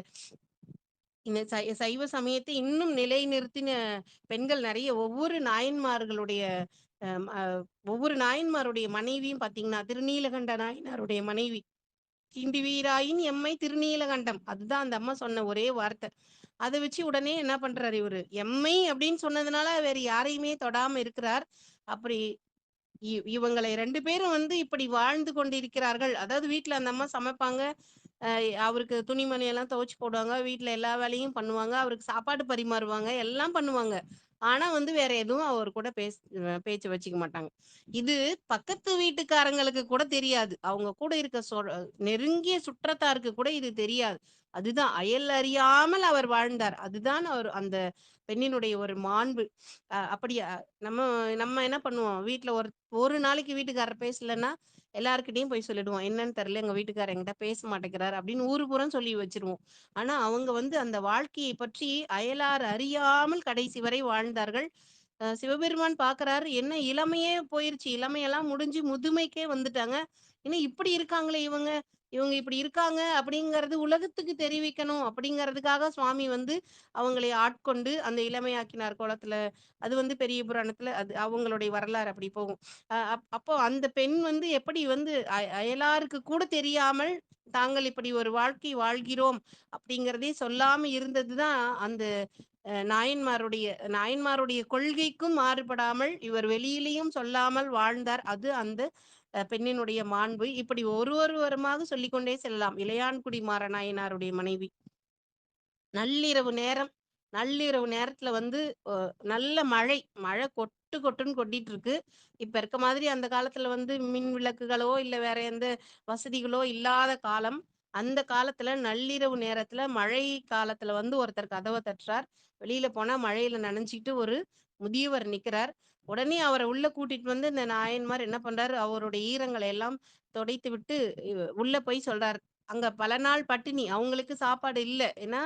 இந்த சைவ சமயத்தை இன்னும் நிலைநிறுத்தின பெண்கள் நிறைய. ஒவ்வொரு நாயன்மாருடைய மனைவியும் பாத்தீங்கன்னா திருநீலகண்ட நாயனாருடைய மனைவி கிண்டி வீராயின் எம்மை திருநீலகண்டம், அதுதான் அந்த அம்மா சொன்ன ஒரே வார்த்தை. அதை வச்சு உடனே என்ன பண்றாரு இவரு, எம்மை அப்படின்னு சொன்னதுனால வேற யாரையுமே தொடாம இருக்கிறார். அப்படி இவங்களை 2 பேரும் வந்து இப்படி வாழ்ந்து கொண்டிருக்கிறார்கள். அதாவது வீட்டுல அந்த அம்மா சமைப்பாங்க, அவருக்கு துணிமணி எல்லாம் துவைச்சு போடுவாங்க, வீட்டுல எல்லா வேலையும் பண்ணுவாங்க, அவருக்கு சாப்பாடு பரிமாறுவாங்க, எல்லாம் பண்ணுவாங்க. ஆனா வந்து வேற எதுவும் அவர் கூட பேச்சு வச்சுக்க மாட்டாங்க. இது பக்கத்து வீட்டுக்காரங்களுக்கு கூட தெரியாது. அவங்க கூட இருக்க நெருங்கிய சுற்றத்தாருக்கு கூட இது தெரியாது. அதுதான் அயல் அறியாமல் அவர் வாழ்ந்தார். அதுதான் அவர் அந்த பெண்ணினுடைய ஒரு மாண்பு. அப்படி நம்ம நம்ம என்ன பண்ணுவோம், வீட்டுல ஒரு நாளைக்கு வீட்டுக்காரர் பேசலன்னா எல்லாருக்கிட்டையும் போய் சொல்லிடுவோம், என்னன்னு தெரியல எங்க வீட்டுக்காரர் என்கிட்ட பேச மாட்டேங்கிறார் அப்படின்னு ஊரு புறம் சொல்லி வச்சிருவோம். ஆனா அவங்க வந்து அந்த வாழ்க்கையை பற்றி அயலார் அறியாமல் கடைசி வரை வாழ்ந்தார்கள். சிவபெருமான் பாக்குறாரு, என்ன இளமையே போயிருச்சு, இளமையெல்லாம் முடிஞ்சு முதுமைக்கே வந்துட்டாங்க, இன்னும் இப்படி இருக்காங்களே இவங்க இவங்க இப்படி இருக்காங்க அப்படிங்கறது உலகத்துக்கு தெரிவிக்கணும் அப்படிங்கறதுக்காக சுவாமி வந்து அவங்களை ஆட்கொண்டு அந்த இளமையாக்கினார் குளத்துல. அது வந்து பெரிய புராணத்துல அது அவங்களுடைய வரலாறு அப்படி போகும். அப்போ அந்த பெண் வந்து எப்படி வந்து அயலாருக்கு கூட தெரியாமல் தாங்கள் இப்படி ஒரு வாழ்க்கை வாழ்கிறோம் அப்படிங்கிறதே சொல்லாம இருந்ததுதான் அந்த நாயன்மாருடைய கொள்கைக்கும் மாறுபடாமல் இவர் வெளியிலையும் சொல்லாமல் வாழ்ந்தார். அது அந்த பெண்ணினுடைய மாண்பு. இப்படி ஒருவருவருமாக சொல்லிக்கொண்டே செல்லலாம். இளையான்குடி மாறநாயனாருடைய மனைவி. நள்ளிரவு நேரத்துல வந்து நல்ல மழை கொட்டுன்னு கொட்டிட்டு இருக்கு. இப்ப இருக்க மாதிரி அந்த காலத்துல வந்து மின் விளக்குகளோ இல்ல வேற எந்த வசதிகளோ இல்லாத காலம். அந்த காலத்துல நள்ளிரவு நேரத்துல மழை காலத்துல வந்து ஒருத்தர் கதவை தட்டுறார். வெளியில போனா மழையில நனைஞ்சிட்டு ஒரு முதியவர் நிக்கிறார். உடனே அவரை உள்ள கூட்டிட்டு வந்து இந்த நாயன்மார் என்ன பண்றாரு, அவருடைய ஈரங்களை எல்லாம் துடைத்து விட்டு உள்ள போய் சொல்றாரு. அங்க பல நாள் பட்டினி, அவங்களுக்கு சாப்பாடு இல்ல. ஏன்னா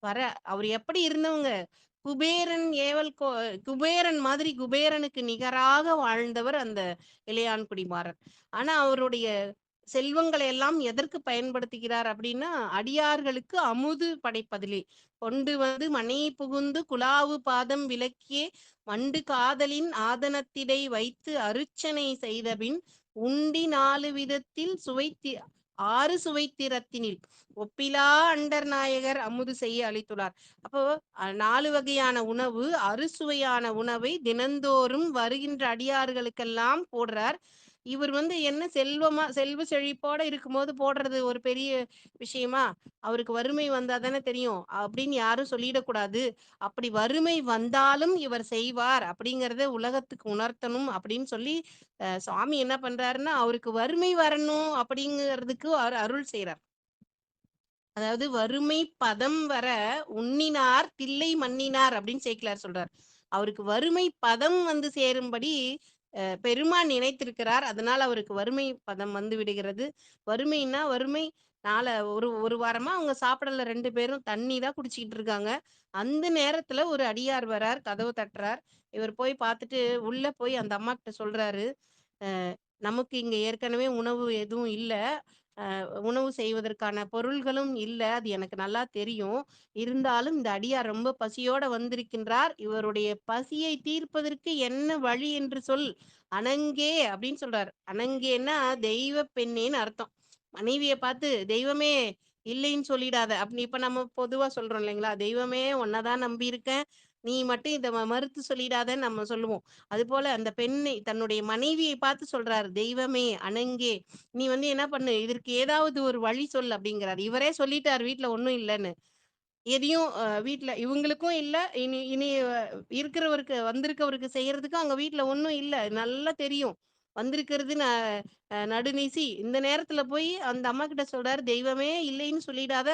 வர அவர் எப்படி இருந்தவங்க, குபேரன் குபேரன் மாதிரி குபேரனுக்கு நிகராக வாழ்ந்தவர் அந்த இளையான்குடி மாறன். ஆனா அவருடைய செல்வங்களை எல்லாம் எதற்கு பயன்படுத்துகிறார் அப்படின்னா, அடியார்களுக்கு அமுது படைப்பதிலே. கொண்டு வந்து மனை புகுந்து குலாவு பாதம் விலக்கியே மண்டு காதலின் ஆதனத்திடை வைத்து அருச்சனை செய்தபின் உண்டி 4 விதத்தில் 6 சுவைத்திரத்தினில் ஒப்பிலா அண்டர் நாயகர் அமுது செய்ய அளித்துள்ளார். அப்போ 4 வகையான உணவு, அறுசுவையான உணவை தினந்தோறும் வருகின்ற அடியார்களுக்கெல்லாம் போடுறார். இவர் வந்து என்ன செல்வ செழிப்போட இருக்கும்போது போடுறது ஒரு பெரிய விஷயமா? அவருக்கு வறுமை வந்தா தானே தெரியும் அப்படின்னு யாரும் சொல்லிடக்கூடாது. அப்படி வறுமை வந்தாலும் இவர் செய்வார் அப்படிங்கிறத உலகத்துக்கு உணர்த்தணும் அப்படின்னு சொல்லி சுவாமி என்ன பண்றாருன்னா, அவருக்கு வறுமை வரணும் அப்படிங்கிறதுக்கு அருள் செய்றார். அதாவது வறுமை பதம் வர உண்ணினார் தில்லை மன்னினார் அப்படின்னு சேக்கிலார் சொல்றார். அவருக்கு வறுமை பதம் வந்து சேரும்படி பெருமான் நினைத்திருக்கிறார். அதனால அவருக்கு வறுமை பதம் வந்து விடுகிறது. வறுமைன்னா வறுமை ஒரு ஒரு வாரமா அவங்க சாப்பிடல 2 பேரும். தண்ணி தான் குடிச்சுக்கிட்டு இருக்காங்க. அந்த நேரத்துல ஒரு அடியார் வரார், கதவு தட்டுறார். இவர் போய் பார்த்துட்டு உள்ள போய் அந்த அம்மாகிட்ட சொல்றாரு, "அ நமக்கு இங்க ஏற்கனவே உணவு எதுவும் இல்ல. உணவு செய்வதற்கான பொருள்களும் இல்ல. அது எனக்கு நல்லா தெரியும். இருந்தாலும் இந்த அடியார் ரொம்ப பசியோட வந்திருக்கின்றார். இவருடைய பசியை தீர்ப்பதற்கு என்ன வழி என்று சொல். அணங்கே அப்படின்னு சொல்றாரு. அணங்கேன்னா தெய்வ பெண்ணேன்னு அர்த்தம். மனைவிய பார்த்து தெய்வமே இல்லைன்னு சொல்லிடாத. இப்ப நம்ம பொதுவா சொல்றோம் இல்லைங்களா? தெய்வமே உன்னதான் நம்பியிருக்கேன். நீ மட்டும் இத மறுத்து சொல்லிடாதன்னு நம்ம சொல்லுவோம். அதுபோல அந்த பெண்ணை தன்னுடைய மனைவியை பார்த்து சொல்றாரு. தெய்வமே அணங்கே நீ வந்து என்ன பண்ணு, இதற்கு ஏதாவது ஒரு வழி சொல் அப்படிங்கிறாரு. இவரே சொல்லிட்டாரு வீட்ல ஒண்ணும் இல்லன்னு. எதையும் வீட்ல இவங்களுக்கும் இல்ல. இனி இனி இருக்கிறவருக்கு வந்திருக்கவருக்கு செய்யறதுக்கு அங்க வீட்ல ஒண்ணும் இல்ல. நல்லா தெரியும். வந்திருக்கிறது நடுநிசி. இந்த நேரத்துல போய் அந்த அம்மாகிட்ட சொல்றாரு, "தெய்வமே இல்லைன்னு சொல்லிடாத.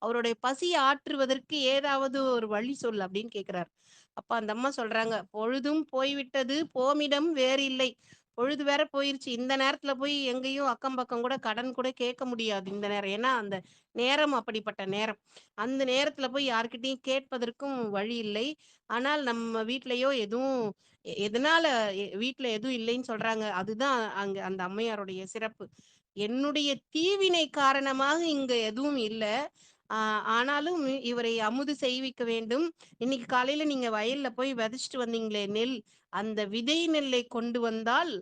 அவருடைய பசிய ஆற்றுவதற்கு ஏதாவது ஒரு வழி சொல்" அப்படின்னு கேட்கிறாரு. அப்ப அந்த அம்மா சொல்றாங்க, "பொழுதும் போய்விட்டது, போமிடம் வேறு இல்லை." பொழுது வேற போயிருச்சு. இந்த நேரத்துல போய் எங்கேயும் அக்கம் பக்கம் கூட கடன் கூட கேட்க முடியாது இந்த நேரம். ஏன்னா, அந்த நேரம் அப்படிப்பட்ட நேரம். அந்த நேரத்துல போய் யார்கிட்டயும் கேட்பதற்கும் வழி இல்லை. ஆனால் நம்ம வீட்லயோ எதுவும் எதனால வீட்ல எதுவும் இல்லைன்னு சொல்றாங்க. அதுதான் அங்க அந்த அம்மையாருடைய சிறப்பு. என்னுடைய தீவினை காரணமாக இங்க எதுவும் இல்ல. ஆ ஆனாலும் இவரை அமுது செய்விக்க வேண்டும். இன்னைக்கு காலையில நீங்க வயல்ல போய் விதைச்சுட்டு வந்தீங்களே நெல், அந்த விதை நெல்லை கொண்டு வந்தால்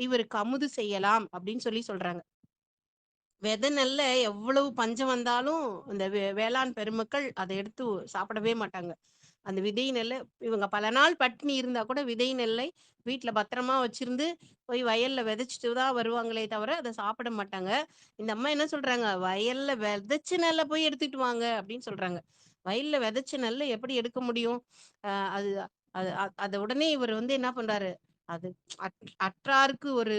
இவருக்கு அமுது செய்யலாம் அப்படின்னு சொல்றாங்க. விதை நெல்ல எவ்வளவு பஞ்சம் வந்தாலும் இந்த வேளாண் பெருமக்கள் அதை எடுத்து சாப்பிடவே மாட்டாங்க. அந்த விதை நெல்லை இவங்க பல நாள் பட்டினி இருந்தா கூட விதை நெல்லை வீட்ல பத்திரமா வச்சிருந்து போய் வயல்ல விதைச்சிட்டு தான் வருவாங்களே தவிர அதை சாப்பிட மாட்டாங்க. இந்த அம்மா என்ன சொல்றாங்க, வயல்ல விதைச்ச நெல்லை போய் எடுத்துட்டு வாங்க அப்படின்னு சொல்றாங்க. வயல்ல விதைச்ச நெல்லை எப்படி எடுக்க முடியும்? அது அது அத உடனே இவர் வந்து என்ன பண்றாரு, அது அற்றாருக்கு ஒரு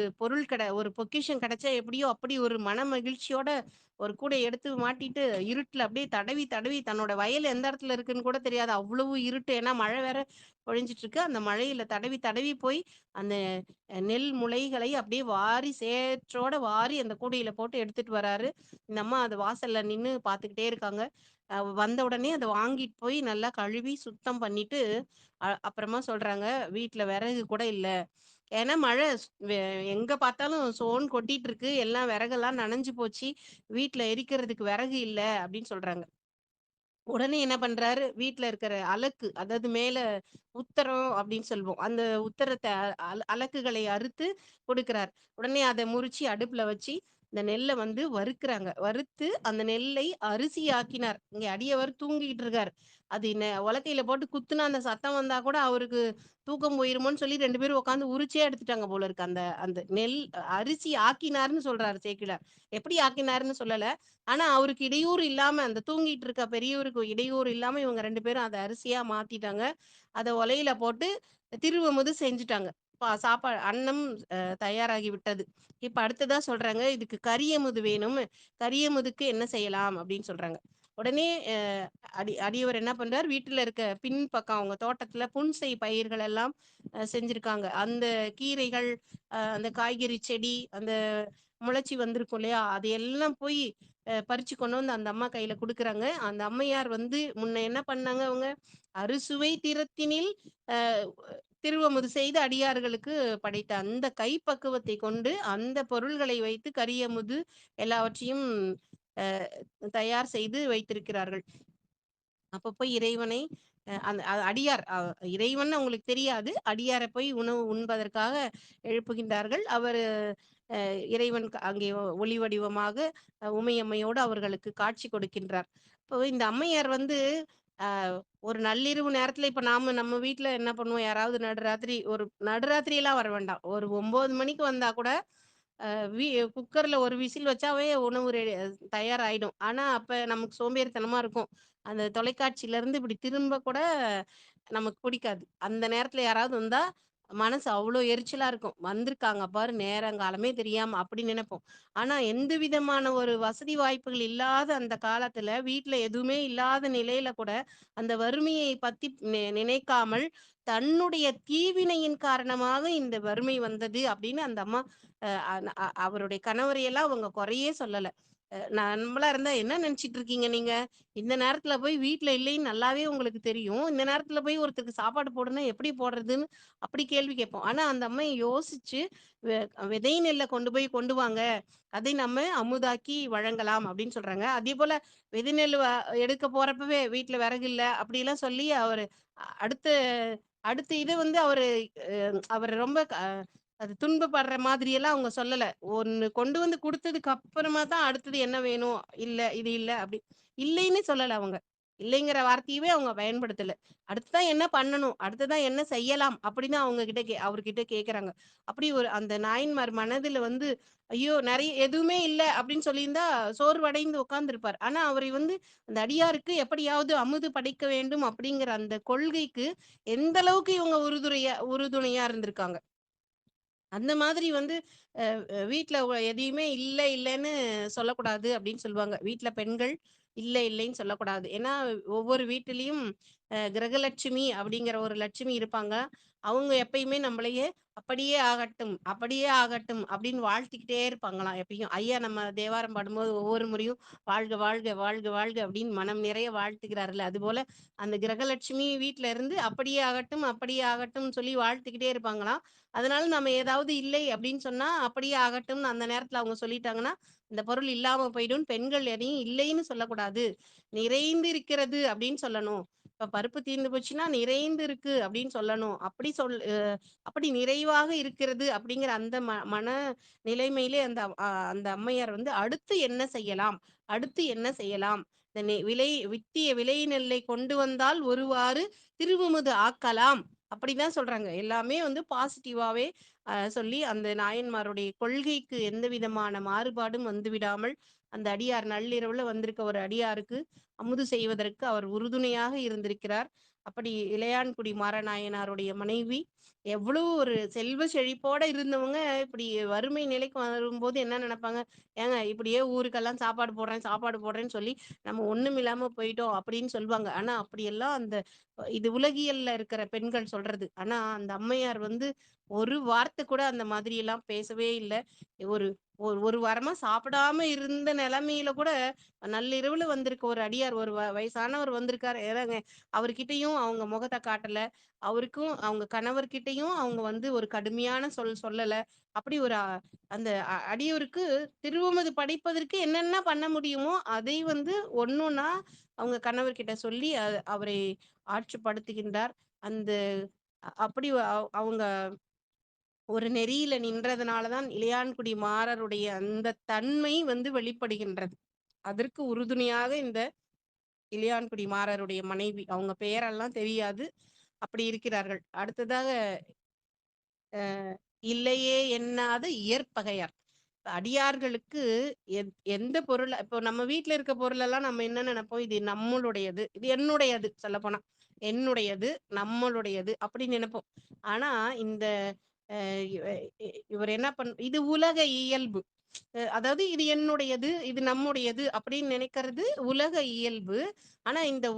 ஒரு பொக்கிஷம் கிடைச்சா எப்படியோ அப்படி ஒரு மன மகிழ்ச்சியோட ஒரு கூடைய எடுத்து மாட்டிட்டு இருட்டுல அப்படியே தடவி தடவி தன்னோட வயல் எந்த இடத்துல இருக்குன்னு கூட தெரியாது. அவ்வளவு இருட்டு. ஏன்னா மழை வேற பொழிஞ்சிட்டு இருக்கு. அந்த மழையில தடவி தடவி போய் அந்த நெல் முளைகளை அப்படியே வாரி சேற்றோட வாரி அந்த கூடையில போட்டு எடுத்துட்டு வராரு. இந்த அம்மா அது வாசல்ல நின்னு பார்த்துக்கிட்டே இருக்காங்க. வந்த உடனே அத வாங்கிட்டு போய் நல்லா கழுவி சுத்தம் பண்ணிட்டு, அப்புறமா சொல்றாங்க, "வீட்ல விறகு கூட இல்ல. ஏன்னா மழை எங்க பார்த்தாலும் சோன்னு கொட்டிட்டு இருக்கு. எல்லாம் விறகெல்லாம் நனைஞ்சு போச்சு. வீட்ல எரிக்கிறதுக்கு விறகு இல்ல" அப்படின்னு சொல்றாங்க. உடனே என்ன பண்றாரு, வீட்ல இருக்கிற அலக்கு, அதாவது மேல உத்தரம் அப்படின்னு சொல்வோம். அந்த உத்தரத்த அலக்குகளை அறுத்து கொடுக்கிறார். உடனே அத முறிச்சு அடுப்புல வச்சு, இந்த நெல்ல வந்து வறுக்குறாங்க. வறுத்து அந்த நெல்லை அரிசி ஆக்கினார். இங்க அடியவர் தூங்கிட்டு இருக்காரு. அது உலக்கையில போட்டு குத்துனா அந்த சத்தம் வந்தா கூட அவருக்கு தூக்கம் போயிருமோன்னு சொல்லி 2 பேரும் உட்கார்ந்து உரிச்சே எடுத்துட்டாங்க போல இருக்கு. அந்த அந்த நெல் அரிசி ஆக்கினார்ன்னு சொல்றாரு சேக்கிழார். எப்படி ஆக்கினாருன்னு சொல்லல. ஆனா, அவருக்கு இடையூறு இல்லாம, அந்த தூங்கிட்டு இருக்க பெரியவருக்கு இடையூறு இல்லாம இவங்க 2 பேரும் அத அரிசியா மாத்திட்டாங்க. அத உலையில போட்டு திருவமுது செஞ்சுட்டாங்க. அன்னம் தயாராகி விட்டது. இப்ப அடுத்ததா சொல்றாங்க, இதுக்கு கரியமுது வேணும். கரியமுதுக்கு என்ன செய்யலாம்? அப்படின்னு சொல்றாங்க. உடனே அடியவர் என்ன பண்றார், வீட்டுல இருக்க பின்பக்கம் அவங்க தோட்டத்துல புன்செய் பயிர்கள் எல்லாம் செஞ்சிருக்காங்க. அந்த கீரைகள், அந்த காய்கறி செடி, அந்த முளைச்சி வந்திருக்கும் இல்லையா? அது எல்லாம் போய் பறிச்சு கொண்டு வந்து அந்த அம்மா கையில குடுக்குறாங்க. அந்த அம்மையார் வந்து முன்ன என்ன பண்ணாங்க அவங்க, அறுசுவை திறத்தினில் அ திருவமுது செய்து அடியார்களுக்கு படைத்த அந்த கைப்பக்குவத்தை கொண்டு, அந்த பொருள்களை வைத்து கரியமுது எல்லாவற்றையும் அ தயார் செய்து வைத்திருக்கிறார்கள். அப்ப போய் இறைவனை அந்த அடியார் இறைவன் அவங்களுக்கு தெரியாது. அடியார போய் உணவு உண்பதற்காக எழுப்புகின்றார்கள். அவரு இறைவன் அங்கே ஒளி வடிவமாக உமையம்மையோடு அவர்களுக்கு காட்சி கொடுக்கின்றார். இப்போ இந்த அம்மையார் வந்து ஒரு நள்ளிரவு நேரத்துல இப்ப நம்ம வீட்ல என்ன பண்ணுவோம், யாராவது நடுராத்திரியெல்லாம் வர வேண்டாம். ஒரு 9 மணிக்கு வந்தா கூட அ வி குக்கர்ல ஒரு விசில் வச்சாவே உணவு தயாராயிடும். ஆனா, அப்ப நமக்கு சோம்பேறித்தனமா இருக்கும். அந்த தொலைக்காட்சியிலருந்து இப்படி திரும்ப கூட நமக்கு பிடிக்காது. அந்த நேரத்துல யாராவது வந்தா, மனசு அவ்ளோ எரிச்சலா இருக்கும். "வந்திருக்காங்க பாரு, நேரங்காலமே தெரியாம" அப்படி நெனைப்போம். ஆனா, எந்த விதமான ஒரு வசதி வாய்ப்புகள் இல்லாத அந்த காலத்துல, வீட்ல எதுவுமே இல்லாத நிலையில கூட, அந்த வறுமையை பத்தி நினைக்காமல், தன்னுடைய தீவினையின் காரணமாக இந்த வறுமை வந்தது அப்படின்னு அந்த அம்மா அ அ அவருடைய கணவரையெல்லாம் அவங்க குறையே சொல்லல. நம்மளா இருந்தா என்ன நெனச்சிட்டு இருக்கீங்க நீங்க? இந்த நேரத்துல போய் வீட்ல இல்லைன்னு நல்லாவே உங்களுக்கு தெரியும். இந்த நேரத்துல போய் ஒருத்தருக்கு சாப்பாடு போடுனா எப்படி போடுறதுன்னு அப்படி கேள்வி கேட்போம். ஆனா அந்த அம்மா யோசிச்சு, வெ விதை நெல்ல கொண்டு வாங்க. அதை நம்ம அமுதாக்கி வழங்கலாம் அப்படின்னு சொல்றாங்க. அதேபோல விதை நெல் எடுக்க போறப்பவே வீட்ல விறகு இல்ல அப்படிலாம் சொல்லி அவரு அடுத்த அடுத்த இத வந்து அவரு ரொம்ப அது துன்பப்படுற மாதிரியெல்லாம் அவங்க சொல்லல. ஒண்ணு கொண்டு வந்து குடுத்ததுக்கு அப்புறமா தான் அடுத்தது என்ன வேணும்? இல்ல, இது இல்ல அப்படி இல்லைன்னு சொல்லல அவங்க. இல்லைங்கிற வார்த்தையவே அவங்க பயன்படுத்தல. அடுத்ததா என்ன பண்ணணும்? அடுத்ததா என்ன செய்யலாம்? அப்படின்னு அவங்க கிட்ட அவர்கிட்ட கேட்கறாங்க. அப்படி ஒரு அந்த நாயன்மார் மனதுல வந்து, ஐயோ! நெறைய எதுவுமே இல்ல அப்படின்னு சொல்லியிருந்தா சோர்வடைந்து உட்கார்ந்திருப்பார். ஆனா அவரை வந்து அந்த அடியாருக்கு எப்படியாவது அமுது படைக்க வேண்டும் அப்படிங்கிற அந்த கொள்கைக்கு எந்த அளவுக்கு இவங்க உறுதுணையா இருந்திருக்காங்க. அந்த மாதிரி வந்து வீட்ல எதையுமே இல்ல, இல்லன்னு சொல்லக்கூடாது அப்படின்னு சொல்லுவாங்க. வீட்ல பெண்கள் இல்ல, இல்லைன்னு சொல்லக்கூடாது. ஏன்னா, ஒவ்வொரு வீட்டிலயும் கிரகலட்சுமி அப்படிங்கிற ஒரு லட்சுமி இருப்பாங்க. அவங்க எப்பயுமே நம்மளையே "அப்படியே ஆகட்டும், அப்படியே ஆகட்டும்" அப்படின்னு வாழ்த்திக்கிட்டே இருப்பாங்களாம் எப்பயும். ஐயா நம்ம தேவாரம் பாடும்போது ஒவ்வொரு முறையும் "வாழ்க, வாழ்க, வாழ்க, வாழ்க" அப்படின்னு மனம் நிறைய வாழ்த்துகிறார்ல. அதுபோல அந்த கிரகலட்சுமி வீட்ல இருந்து "அப்படியே ஆகட்டும், அப்படியே ஆகட்டும்னு" சொல்லி வாழ்த்திக்கிட்டே இருப்பாங்களாம். அதனால நம்ம ஏதாவது இல்லை அப்படின்னு சொன்னா, அப்படியே ஆகட்டும்னு அந்த நேரத்துல அவங்க சொல்லிட்டாங்கன்னா, அந்த பொருள் இல்லாம போயிடும்னு பெண்கள் எதையும் இல்லைன்னு சொல்லக்கூடாது. நிறைந்து இருக்கிறது அப்படின்னு சொல்லணும். இப்ப பருப்பு தீர்ந்து போச்சுன்னா, நிறைந்து இருக்கு அப்படின்னு சொல்லணும். அப்படி நிறைவாக இருக்கிறது அப்படிங்கிற அந்த மன நிலைமையிலே அந்த அம்மையார் வந்து அடுத்து என்ன செய்யலாம்? அடுத்து என்ன செய்யலாம்? இந்த வித்திய விளை நெல்லை கொண்டு வந்தால் ஒருவாறு திருவுமுது ஆக்கலாம். அப்படிதான் சொல்றாங்க. எல்லாமே வந்து பாசிட்டிவாவே சொல்லி அந்த நாயன்மாருடைய கொள்கைக்கு எந்த விதமான மாறுபாடும் வந்துவிடாமல், அந்த அடியார் நள்ளிரவுல வந்திருக்க ஒரு அடியாருக்கு அமுது செய்வதற்கு அவர் உறுதுணையாக இருந்திருக்கிறார். அப்படி இளையான்குடி மாறநாயனாருடைய மனைவி எவ்வளவு ஒரு செல்வ செழிப்போட இருந்தவங்க, இப்படி வறுமை நிலைக்கு வரும்போது என்ன நெனைப்பாங்க, "ஏங்க இப்படியே ஊருக்கெல்லாம் சாப்பாடு போடுறேன், சாப்பாடு போடுறேன்னு சொல்லி நம்ம ஒண்ணுமில்லாம போயிட்டோம்" அப்படின்னு சொல்லுவாங்க. ஆனா அப்படியெல்லாம் இது உலகியல்ல இருக்கிற பெண்கள் சொல்றது. ஆனா அந்த அம்மையார் வந்து ஒரு வார்த்தை கூட அந்த மாதிரி எல்லாம் பேசவே இல்ல. ஒரு ஒரு ஒரு வாரமா சாப்பிடாம இருந்த நிலைமையில கூட நள்ளிரவுல வந்திருக்க ஒரு அடியார், ஒரு வயசானவர் வந்திருக்காரு. ஏறாங்க அவர்கிட்டயும் அவங்க முகத்த காட்டல. அவருக்கும் அவங்க கணவர்கிட்டயும் அவங்க வந்து ஒரு கடுமையான சொல்லல. அப்படி ஒரு அந்த அடியோருக்கு திருவமுது படைப்பதற்கு என்னென்ன பண்ண முடியுமோ, அதை வந்து ஒண்ணொண்ணா அவங்க கணவர்கிட்ட சொல்லி அவரை ஆற்றுப்படுத்துகின்றார். அந்த அப்படி அவங்க ஒரு நெறியில நின்றதுனால தான் இளையான்குடி மாறருடைய அந்த தன்மை வந்து வெளிப்படுகின்றது. அதற்கு உறுதுணையாக இந்த இளையான்குடி மாறருடைய மனைவி. அவங்க பெயரெல்லாம் தெரியாது. அப்படி இருக்கிறார்கள். அடுத்ததாக அ இல்லையே எண்ணாத இயற்பகையார். அடியார்களுக்கு எந்த பொருள் இப்போ நம்ம வீட்ல இருக்க பொருளெல்லாம் நம்ம என்ன நெனைப்போம், இது நம்மளுடையது, இது என்னுடையது சொல்லப்போனா. என்னுடையது, நம்மளுடையது அப்படி நெனைப்போம். ஆனா இந்த அ இவ இவர் என்ன இது உலக இயல்பு. அதாவது இது என்னுடையது, இது நம்முடையது அப்படின்னு நினைக்கிறது உலக இயல்பு. ஆனா இந்த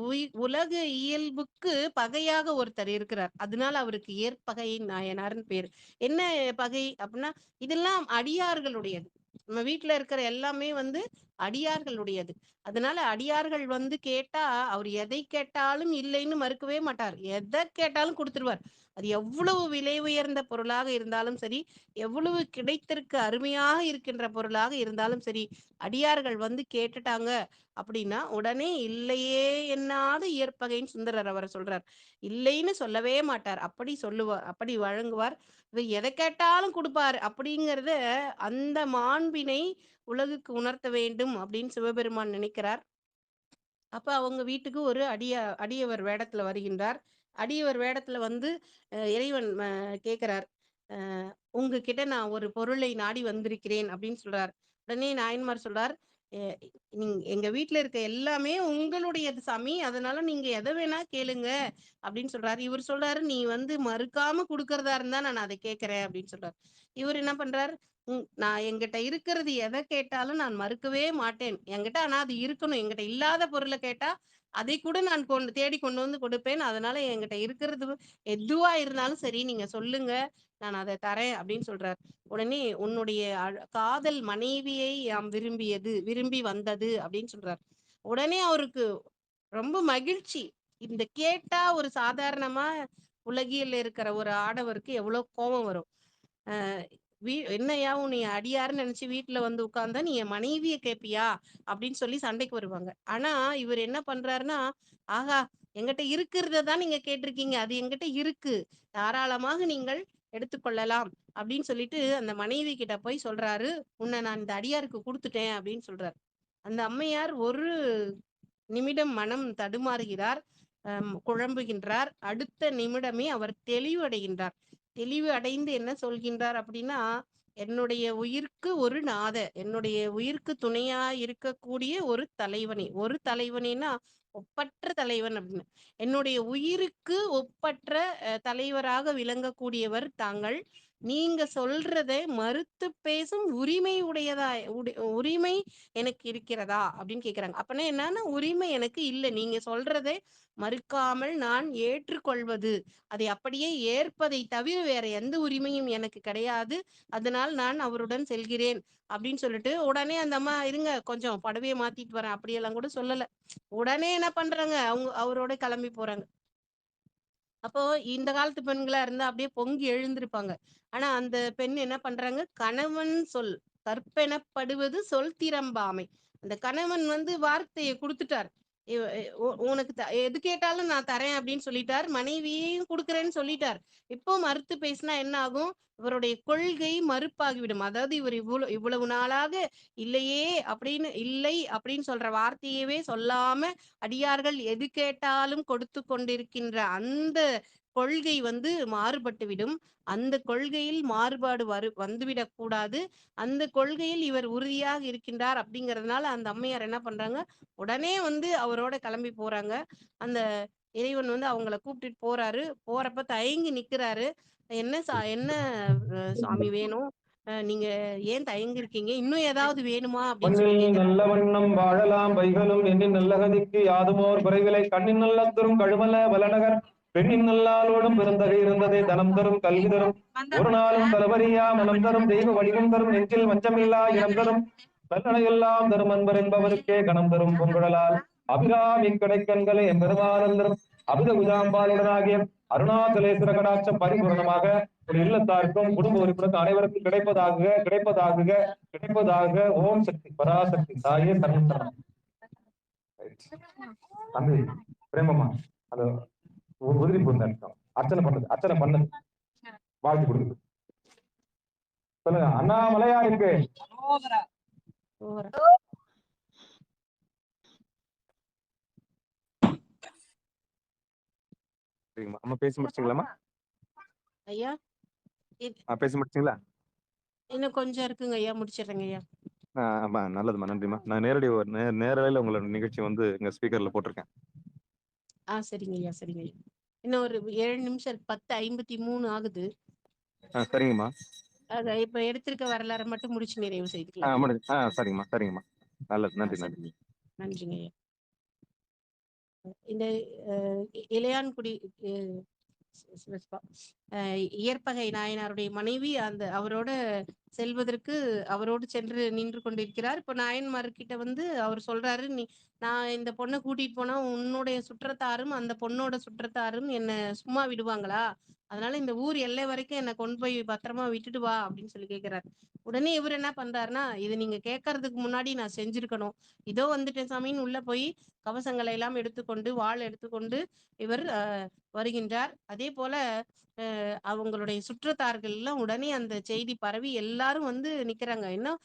உலக இயல்புக்கு பகையாக ஒருத்தர் இருக்கிறார். அதனால அவருக்கு ஏற்பகை நாயனார்ன்னு பேரு. என்ன பகை அப்படின்னா, இதெல்லாம் அடியார்களுடையது. நம்ம வீட்ல இருக்கிற எல்லாமே வந்து அடியார்களுடையது. அதனால அடியார்கள் வந்து கேட்டா, அவர் எதை கேட்டாலும் இல்லைன்னு மறுக்கவே மாட்டார். எத கேட்டாலும் குடுத்துருவார். அது எவ்வளவு விலை உயர்ந்த பொருளாக இருந்தாலும் சரி, எவ்வளவு கிடைத்திருக்க அருமையாக இருக்கின்ற பொருளாக இருந்தாலும் சரி, அடியார்கள் வந்து கேட்டுட்டாங்க அப்படின்னா, உடனே இல்லையே என்னாத இயற்பகைன்னு சுந்தரர் அவர சொல்றார். இல்லைன்னு சொல்லவே மாட்டார். அப்படி சொல்லுவார். அப்படி வழங்குவார். எத கேட்டாலும் குடுப்பாரு. அப்படிங்கிறத அந்த மாண்பினை உலகுக்கு உணர்த்த வேண்டும் அப்படின்னு சிவபெருமான் நினைக்கிறார். அப்ப அவங்க வீட்டுக்கு ஒரு அடியவர் வேடத்துல வருகின்றார். அடியவர் வேடத்துல வந்து இறைவன் கேட்கிறார். உங்ககிட்ட நான் ஒரு பொருளை நாடி வந்திருக்கிறேன் அப்படின்னு சொல்றார். உடனே நாயன்மார் சொல்றார், "எ எங்க வீட்ல இருக்க எல்லாமே உங்களுடையது சாமி. அதனால நீங்க எத வேணா கேளுங்க" அப்படின்னு சொல்றாரு. இவர் சொல்றாரு, "நீ வந்து மறுக்காம குடுக்கறதா இருந்தா நான் அத கேட்கிறேன்" அப்படின்னு சொல்றாரு. இவர் என்ன பண்றார், நான் என்கிட்ட இருக்கிறது எத கேட்டாலும் நான் மறுக்கவே மாட்டேன். என்கிட்ட ஆனா அது இருக்கணும். என்கிட்ட இல்லாத பொருள கேட்டா, அதை கூட நான் தேடி கொண்டு வந்து கொடுப்பேன். அதனால என்கிட்ட இருக்கிறது எதுவா இருந்தாலும் சரி, நீங்க சொல்லுங்க. நான் அத தரேன் அப்படின்னு சொல்றார். உடனே உன்னுடைய காதல் மனைவியை யாம் விரும்பி வந்தது அப்படின்னு சொல்றார். உடனே அவருக்கு ரொம்ப மகிழ்ச்சி. இந்த கேட்டா ஒரு சாதாரணமா உலகியல்ல இருக்கிற ஒரு ஆடவருக்கு எவ்வளவு கோபம் வரும். அ என்னய்யா உன்னைய அடியாருன்னு நினைச்சு வீட்டுல வந்து உட்கார்ந்தா நீ என் மனைவிய கேட்பியா அப்படின்னு சொல்லி சண்டைக்கு வருவாங்க. ஆனா இவர் என்ன பண்றாருன்னா, ஆஹா, என்கிட்ட இருக்கிறத தான் நீங்க கேட்டிருக்கீங்க, அது என்கிட்ட இருக்கு, தாராளமாக நீங்கள் எடுத்துக்கொள்ளலாம் அப்படின்னு சொல்லிட்டு அந்த மனைவி கிட்ட போய் சொல்றாரு, உன்னை நான் இந்த அடியாருக்கு கொடுத்துட்டேன் அப்படின்னு சொல்றாரு. அந்த அம்மையார் ஒரு நிமிடம் மனம் தடுமாறுகிறார், குழம்புகின்றார். அடுத்த நிமிடமே அவர் தெளிவடைகின்றார். தெளிவு அடைந்து என்ன சொல்கின்றார் அப்படின்னா, என்னுடைய உயிர்க்கு ஒரு என்னுடைய உயிர்க்கு துணையா இருக்கக்கூடிய ஒரு தலைவனேனா ஒப்பற்ற தலைவன் அப்படின்னு. என்னுடைய உயிருக்கு ஒப்பற்ற தலைவராக விளங்கக்கூடியவர் தாங்கள். நீங்க சொல்றதை மறுத்து பேசும் உரிமை எனக்கு இருக்கிறதா அப்படின்னு கேக்குறாங்க. அப்பனா என்னன்னா, உரிமை எனக்கு இல்லை, நீங்க சொல்றதை மறுக்காமல் நான் ஏற்றுக்கொள்வது, அதை அப்படியே ஏற்பதை தவிர வேற எந்த உரிமையும் எனக்கு கிடையாது. அதனால் நான் அவருடன் செல்கிறேன் அப்படின்னு சொல்லிட்டு, உடனே அந்த அம்மா இருங்க கொஞ்சம் புடவைய மாத்திட்டு வரேன் அப்படியெல்லாம் கூட சொல்லல. உடனே என்ன பண்றாங்க, அவரோட கிளம்பி போறாங்க. அப்போ இந்த காலத்து பெண்களா இருந்தா அப்படியே பொங்கி எழுந்திருப்பாங்க. ஆனா அந்த பெண் என்ன பண்றாங்க, கணவன் சொல் கற்பெனப்படுவது சொல் திறம்பாமை. அந்த கணவன் வந்து வார்த்தையை கொடுத்துட்டார். உனக்கு எது கேட்டாலும் நான் தரேன் அப்படின்னு சொல்லிட்டார். மனைவியையும் கொடுக்குறேன்னு சொல்லிட்டார். இப்போ மறுத்து பேசினா என்ன ஆகும், இவருடைய கொள்கை மறுப்பாகிவிடும். அதாவது இவர் இவ்வளவு நாளாக இல்லை அப்படின்னு சொல்ற வார்த்தையவே சொல்லாம அடியார்கள் எது கேட்டாலும் கொடுத்து கொண்டிருக்கின்ற அந்த கொள்கை வந்து மாறுபட்டுவிடும். அந்த கொள்கையில் மாறுபாடு வந்துவிடக் கூடாது. அந்த கொள்கையில் இவர் உறுதியாக இருக்கின்றார் அப்படிங்கறதுனால அந்த அம்மையார் என்ன பண்றாங்க, உடனே வந்து அவரோட கிளம்பி போறாங்க. அந்த இறைவன் வந்து அவங்கள கூப்பிட்டுட்டு போறாரு. போறப்ப தயங்கி நிக்கிறாரு. என்ன சுவாமி வேணும், நீங்க ஏன் தயங்கி இருக்கீங்க, இன்னும் ஏதாவது வேணுமா அப்படின்னு சொல்லி மண்ணில் கேக்குறாங்க. நல்ல வண்ணம் வாழலாம் வைகளும் எண்ணின் நல்லகதிக்கு யாதுமோர் குறைகளை கண்ணின் நல்லத்தரும் கழுமல வலநகர் பெண்ணின் நல்லாளோடும் பெருந்தகை இருந்ததே தனம் தரும் கல்வி தரும் ஒரு நாளும் தலவரியா மனம் தரும் தெய்வ வடிவம் தரும் நெஞ்சில் வஞ்சமில்லா இனம் தரும் நல்லனையெல்லாம் தரும் அன்பர் என்பவருக்கே கணம் தரும் பொங்குழலால் அபிராமி கடைக்கண்களை எம்பெருமானந்தரும் அபித குஜாம்பாலுடனாகிய அருணாச்சலேஸ்வர கடாட்சம் பரிபூர்ணமாக ஒரு இல்லத்தாருக்கும் குடும்ப உறுப்பினருக்கும் அனைவருக்கும் கிடைப்பதாக ஓம் சக்தி பராசக்தி தாயே சரணம். தம்பி பிரேமமா அந்த உதிரி பொருள் அர்ச்சனை பண்ணது வாழ்த்து கொடுக்குது. சொல்லுங்க, அண்ணாமலையாருக்கு அம்மா பேசி முடிச்சிங்களாமா? ஐயா பேசி முடிச்சிங்களா? இன்னும் கொஞ்சம் இருக்குங்க ஐயா, முடிச்சிடுறேங்க ஐயா. நல்லதுமா, நன்றிமா. நான் நேரலையில உங்களோட நிகழ்ச்சி வந்து எங்க ஸ்பீக்கர்ல போட்டிருக்கேன். சரிங்க ஐயா, சரிங்க ஐயா. இன்னும் ஒரு 7 நிமிஷம் இருக்கு. 10:53 ஆகுது. சரிங்கம்மா. இப்ப எடுத்திருக்க வரலாறு மட்டும் முடிச்சு நிறைவு செய்துக்கலாம். சரிங்கம்மா. நல்லது, நன்றி. நன்றிங்க ஐயா. இந்த இளையான்குடி இயற்பகை நாயனாருடைய மனைவி அவரோட செல்வதற்கு அவரோடு சென்று நின்று கொண்டிருக்கிறார். இப்ப நாயன்மார்கிட்ட வந்து அவர் சொல்றாரு, நான் இந்த பொண்ணை கூட்டிட்டு போனா உன்னுடைய சுற்றத்தாரும் அந்த பொண்ணோட சுற்றத்தாரும் என்ன சும்மா விடுவாங்களா, அதனால இந்த ஊர் எல்லை வரைக்கும் என்ன கொண்டு போய் பத்திரமா விட்டுட்டு வா அப்படின்னு சொல்லி கேட்கிறாரு. உடனே இவர் என்ன பண்றாருன்னா, இது நீங்க கேட்கறதுக்கு முன்னாடி நான் செஞ்சிருக்கணும், இதோ வந்துட்டேன் சாமின்னு உள்ள போய் கவசங்களை எல்லாம் எடுத்துக்கொண்டு வாள் எடுத்துக்கொண்டு இவர் வருகின்றார். அதே போல அவங்களுடைய சுற்றத்தார்கள் எல்லாம் உடனே அந்த செய்தி பரவி எல்லாரும் வந்து நிக்கிறாங்க. என்ன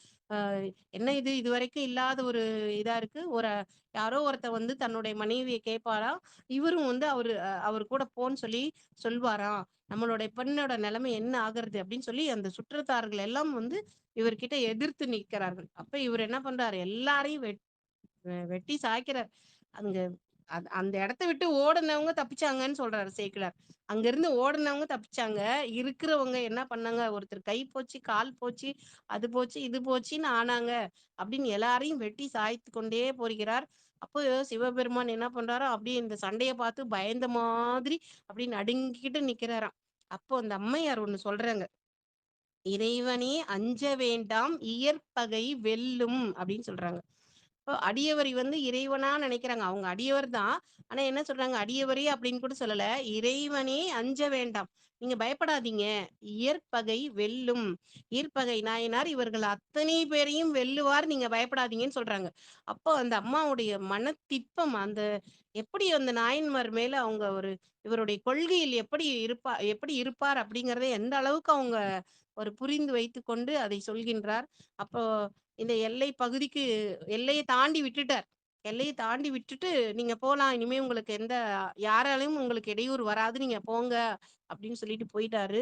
என்ன இது இதுவரைக்கும் இல்லாத ஒரு இதா இருக்கு. யாரோ ஒருத்தர் வந்து தன்னுடைய மனைவிய கேட்பாராம். இவரும் வந்து அவர் கூட போன்னு சொல்லி சொல்வாராம். நம்மளுடைய பெண்ணோட நிலைமை என்ன ஆகுறது அப்படின்னு சொல்லி அந்த சுற்றத்தார்கள் எல்லாம் வந்து இவர்கிட்ட எதிர்த்து நிற்கிறார்கள். அப்ப இவர் என்ன பண்றாரு, எல்லாரையும் வெட்டி சாய்க்கிறார். அங்க அந்த இடத்த விட்டு ஓடுனவங்க தப்பிச்சாங்கன்னு சொல்றாரு சேக்கிழார். அங்க இருந்து ஓடுனவங்க தப்பிச்சாங்க. இருக்கிறவங்க என்ன பண்ணாங்க, ஒருத்தர் கை போச்சு, கால் போச்சு, அது போச்சு, இது போச்சுன்னு ஆனாங்க அப்படின்னு எல்லாரையும் வெட்டி சாய்த்து கொண்டே போகிறார். அப்போ சிவபெருமான் என்ன பண்றாரோ அப்படியே இந்த சண்டைய பார்த்து பயந்த மாதிரி அப்படி நடுங்கிட்டு நிக்கிறாராம். அப்போ அந்த அம்மையார் ஒண்ணு சொல்றாங்க, இறைவனே அஞ்ச வேண்டாம் இயற்பகை வெல்லும் அப்படின்னு சொல்றாங்க. இப்போ அடியவரை வந்து இறைவனா நினைக்கிறாங்க. அவங்க அடியவர் தான். ஆனா என்ன சொல்றாங்க, அடியவரே அப்படின்னு கூட சொல்லல. இறைவனே அஞ்ச வேண்டாம். நீங்க பயப்படாதீங்க. இயற்பகை வெல்லும். ஈர்ப்பகை நாயனார் இவர்கள் அத்தனை பேரையும் வெல்லுவார். நீங்க பயப்படாதீங்கன்னு சொல்றாங்க. அப்போ அந்த அம்மாவுடைய மனத்திற்பம் எப்படி அந்த நாயன்மார் மேல அவங்க இவருடைய கொள்கையில் எப்படி இருப்பார் அப்படிங்கறதை எந்த அளவுக்கு அவங்க ஒரு புரிந்து வைத்துக்கொண்டு அதை சொல்கின்றார். அப்போ இந்த எல்லையை தாண்டி விட்டுட்டார். எல்லையை தாண்டி விட்டுட்டு நீங்க போலாம். இனிமே உங்களுக்கு யாராலையும் உங்களுக்கு இடையூறு வராது. நீங்க போங்க அப்படின்னு சொல்லிட்டு போயிட்டாரு.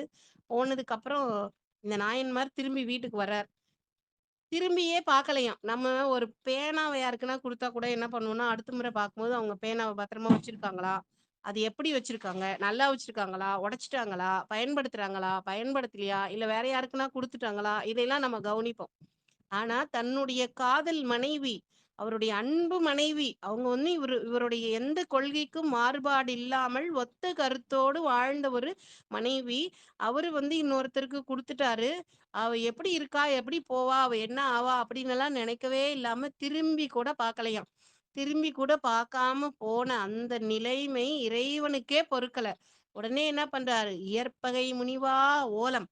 போனதுக்கு அப்புறம் இந்த நாயன்மார் திரும்பி வீட்டுக்கு வர்றார். திரும்பியே பார்க்கலையாம். நம்ம ஒரு பேனாவ யாருக்குன்னா குடுத்தா கூட என்ன பண்ணுவோம்னா, அடுத்த முறை பார்க்கும்போது அவங்க பேனாவ பத்திரமா வச்சிருக்காங்களா? அது எப்படி வச்சிருக்காங்க? நல்லா வச்சிருக்காங்களா? உடைச்சுட்டாங்களா? பயன்படுத்துறாங்களா? பயன்படுத்தலையா? இல்ல வேற யாருக்குன்னா குடுத்துட்டாங்களா? இதையெல்லாம் நம்ம கவனிப்போம். ஆனா தன்னுடைய காதல் மனைவி, அவருடைய அன்பு மனைவி, அவங்க வந்து இவருடைய எந்த கொள்கைக்கும் மாறுபாடு இல்லாமல் ஒத்த கருத்தோடு வாழ்ந்த ஒரு மனைவி. அவரு வந்து இன்னொருத்தருக்கு குடுத்துட்டாரு. அவ எப்படி இருக்கா? எப்படி போவா? அவ என்ன ஆவா? அப்படின்னு எல்லாம் நினைக்கவே இல்லாம திரும்பி கூட பார்க்கலையாம். திரும்பி கூட பார்க்காம போன அந்த நிலைமை இறைவனுக்கே பொறுக்கல. உடனே என்ன பண்றாரு? இயற்பகை முனிவா ஓலம்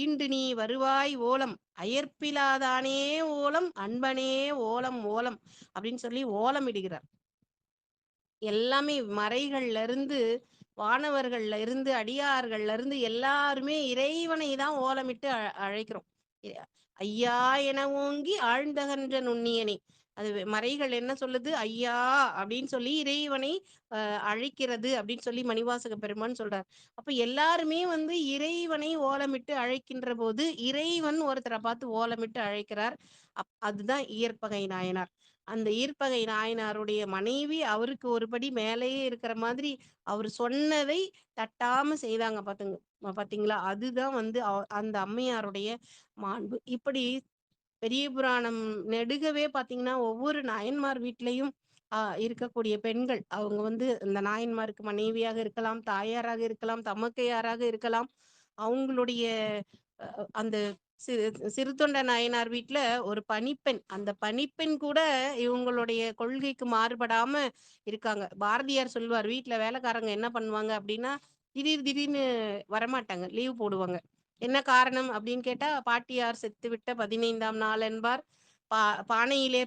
ஈண்டு நீ வருவாய் ஓலம் அயற்பிலாதானே ஓலம் அன்பனே ஓலம் ஓலம் அப்படின்னு சொல்லி ஓலம் இடுகிறார். எல்லாமே மறைகள்ல இருந்து வானவர்கள்ல இருந்து அடியார்கள்ல இருந்து எல்லாருமே இறைவனை தான் ஓலமிட்டு அழைக்கிறோம். ஐயா என ஓங்கி ஆழ்ந்தகன்ற நுண்ணியனே. அது மறைகள் என்ன சொல்லுது, ஐயா அப்படின்னு சொல்லி இறைவனை அழைக்கிறது அப்படின்னு சொல்லி மணிவாசக பெருமான் சொல்றார். அப்ப எல்லாருமே வந்து இறைவனை ஓலமிட்டு அழைக்கின்ற போது இறைவன் ஒருத்தரை பார்த்து ஓலமிட்டு அழைக்கிறார். அதுதான் இயற்பகை நாயனார். அந்த ஈர்ப்பகை நாயனாருடைய மனைவி அவருக்கு ஒரு படி மேலேயே இருக்கிற மாதிரி அவர் சொன்னதை தட்டாம செய்தாங்க பாத்தீங்களா? அதுதான் வந்து அந்த அம்மையாருடைய மாண்பு. இப்படி பெரிய புராணம் நெடுகவே பாத்தீங்கன்னா ஒவ்வொரு நாயன்மார் வீட்லயும் இருக்கக்கூடிய பெண்கள் அவங்க வந்து இந்த நாயன்மாருக்கு மனைவியாக இருக்கலாம், தாயாராக இருக்கலாம், தமக்கையாராக இருக்கலாம். அவங்களுடைய அந்த சிறு தொண்ட நாயனார் வீட்ல ஒரு பணிப்பெண், அந்த பணிப்பெண் கூட இவங்களுடைய கொள்கைக்கு மாறுபடாம இருக்காங்க. பாரதியார் சொல்லுவார், வீட்ல வேலைக்காரங்க என்ன பண்ணுவாங்க அப்படின்னா திடீர்னு வரமாட்டாங்க, லீவ் போடுவாங்க. என்ன காரணம் அப்படின்னு கேட்டா, பாட்டியார் செத்துவிட்ட 15ஆம் நாள் என்பார். பா பானையிலே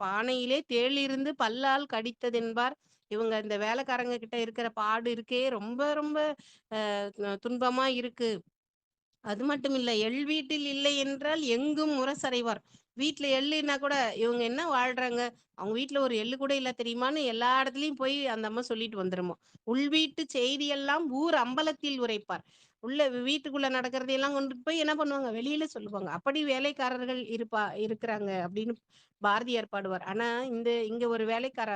பானையிலே தேளிருந்து பல்லால் கடித்ததென்பார். இவங்க இந்த வேலைக்காரங்க கிட்ட இருக்கிற பாடு இருக்கே ரொம்ப ரொம்ப துன்பமா இருக்கு. அது மட்டும் இல்ல, எள் வீட்டில் இல்லை என்றால் எங்கும் முரசறைவார். வீட்டுல எள்ளுன்னா கூட இவங்க என்ன வாழ்றாங்க, அவங்க வீட்டுல ஒரு எள்ளு கூட இல்ல தெரியுமான்னு எல்லா இடத்துலயும் போய் அந்த அம்மா சொல்லிட்டு வந்துருமோ. உள் வீட்டு செய்தி எல்லாம் ஊர் அம்பலத்தில் உரைப்பார். உள்ள வீட்டுக்குள்ள நடக்கிறதையெல்லாம் கொண்டு போய் என்ன பண்ணுவாங்க, வெளியில சொல்லுவாங்க. அப்படி வேலைக்காரர்கள் இருக்கிறாங்க அப்படின்னு பாரதியார் பாடுவார். ஆனா இங்க ஒரு வேலைக்கார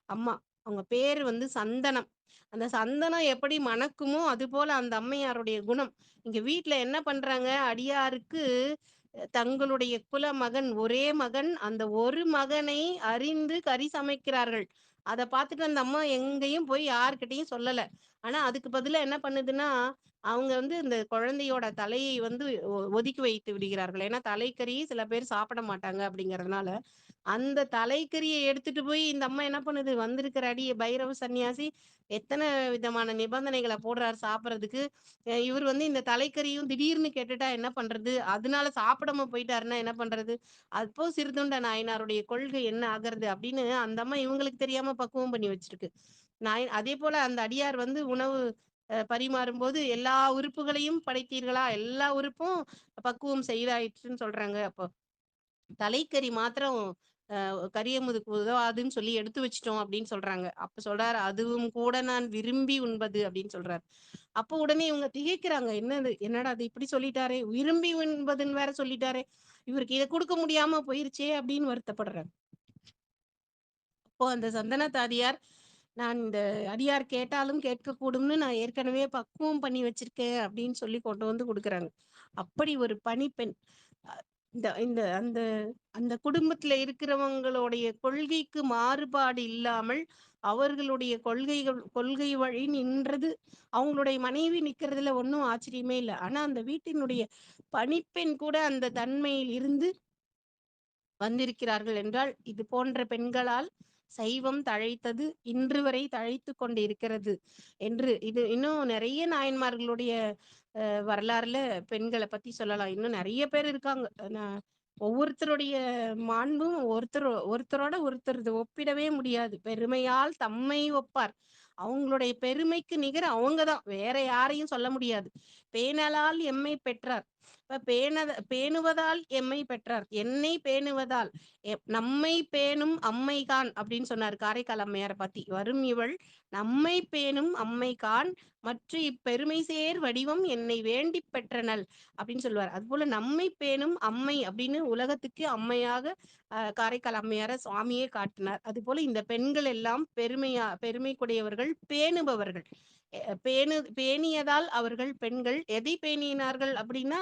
அம்மா, அவங்க பேரு வந்து சந்தனம். அந்த சந்தனம் எப்படி மணக்குமோ அது போல அந்த அம்மையாருடைய குணம். இங்க வீட்ல என்ன பண்றாங்க, அடியாருக்கு தங்களுடைய குல மகன், ஒரே மகன், அந்த ஒரு மகனை அறிந்து கறி சமைக்கிறார்கள். அத பார்த்துட்டு அந்த அம்மா எங்கேயும் போய் யார்கிட்டயும் சொல்லல. ஆனா அதுக்கு பதிலா என்ன பண்ணுதுன்னா, அவங்க வந்து இந்த குழந்தையோட தலையை வந்து ஒதுக்கி வைத்து விடுகிறார்கள். ஏன்னா தலைக்கறி சில பேர் சாப்பிட மாட்டாங்க அப்படிங்கறதுனால அந்த தலைக்கறிய எடுத்துட்டு போய் இந்த அம்மா என்ன பண்ணுது, வந்திருக்கிற பைரவ சன்னியாசி எத்தனை விதமான நிபந்தனைகளை போடுறாரு சாப்பிடறதுக்கு. இவர் வந்து இந்த தலைக்கறியும் திடீர்னு கேட்டுட்டா என்ன பண்றது, அதனால சாப்பிடாம போயிட்டாருன்னா என்ன பண்றது, அப்போ சிறுதொண்ட நாயனாருடைய கொள்கை என்ன ஆகிறது அப்படின்னு அந்த அம்மா இவங்களுக்கு தெரியாம பக்குவம் பண்ணி வச்சிருக்கு. அதே போல அந்த அடியார் வந்து உணவு பரிமாறும்போது எல்லா உறுப்புகளையும் படைத்தீர்களா, எல்லா உறுப்பும் பக்குவம் செய்தாயிற்றுன்னு சொல்றாங்க. அப்போ தலைக்கறி மாத்திரம் கரியமுதுக்கு உதவாதுன்னு சொல்லி எடுத்து வச்சிட்டோம் அப்படின்னு சொல்றாங்க. அப்ப சொல்றாரு, அதுவும் கூட நான் விரும்பி உண்பது அப்படின்னு சொல்றாரு. அப்போ உடனே இவங்க திகைக்கிறாங்க, என்னடா அது இப்படி சொல்லிட்டாரே, விரும்பி உண்பதுன்னு வேற சொல்லிட்டாரே, இவருக்கு இதை கொடுக்க முடியாம போயிருச்சே அப்படின்னு வருத்தப்படுறாங்க. அப்போ அந்த சந்தன தாதியார், நான் இந்த அடியார் கேட்டாலும் கேட்கக்கூடும்னு நான் ஏற்கனவே பக்குவம் பண்ணி வச்சிருக்கேன் அப்படின்னு சொல்லி கொண்டு வந்து கொடுக்குறாங்க. அப்படி ஒரு பணிப்பெண். இந்த இந்த அந்த அந்த குடும்பத்துல இருக்கிறவங்களுடைய கொள்கைக்கு மாறுபாடு இல்லாமல் அவர்களுடைய கொள்கை வழி நின்றது. அவங்களுடைய மனைவி நிக்கிறதுல ஒன்றும் ஆச்சரியமே இல்லை. ஆனா அந்த வீட்டினுடைய பணிப்பெண் கூட அந்த தன்மையில் இருந்து வந்திருக்கிறார்கள் என்றால், இது போன்ற பெண்களால் சைவம் தழைத்தது, இன்று வரை தழைத்து கொண்டு இருக்கிறது என்று. இது இன்னும் நிறைய நாயன்மார்களுடைய வரலாறுல பெண்களை பத்தி சொல்லலாம். இன்னும் நிறைய பேர் இருக்காங்க. ஒவ்வொருத்தருடைய மாண்பும் ஒருத்தரோட ஒருத்தர் ஒப்பிடவே முடியாது. பெருமையால் தம்மை ஒப்பார். அவங்களுடைய பெருமைக்கு நிகர் அவங்கதான், வேற யாரையும் சொல்ல முடியாது. பேணலால் எம்மை பெற்றார். இப்ப பேணுவதால் எம்மை பெற்றார். என்னை பேணுவதால் நம்மை பேணும் அம்மைகான் அப்படின்னு சொன்னார் காரைக்கால் அம்மையாரை பத்தி. வரும் இவள் நம்மை பேணும் அம்மைகான் மற்ற இப்பெருமை சேர் வடிவம் என்னை வேண்டி பெற்றனள் அப்படின்னு சொல்லுவார். அது போல நம்மை பேணும் அம்மை அப்படின்னு உலகத்துக்கு அம்மையாக காரைக்கால் அம்மையார சுவாமியே காட்டினார். அது போல இந்த பெண்கள் எல்லாம் பெருமைக்குடையவர்கள், பேணுபவர்கள். பேணியதால் அவர்கள் பெண்கள் எதை பேணினார்கள் அப்படின்னா,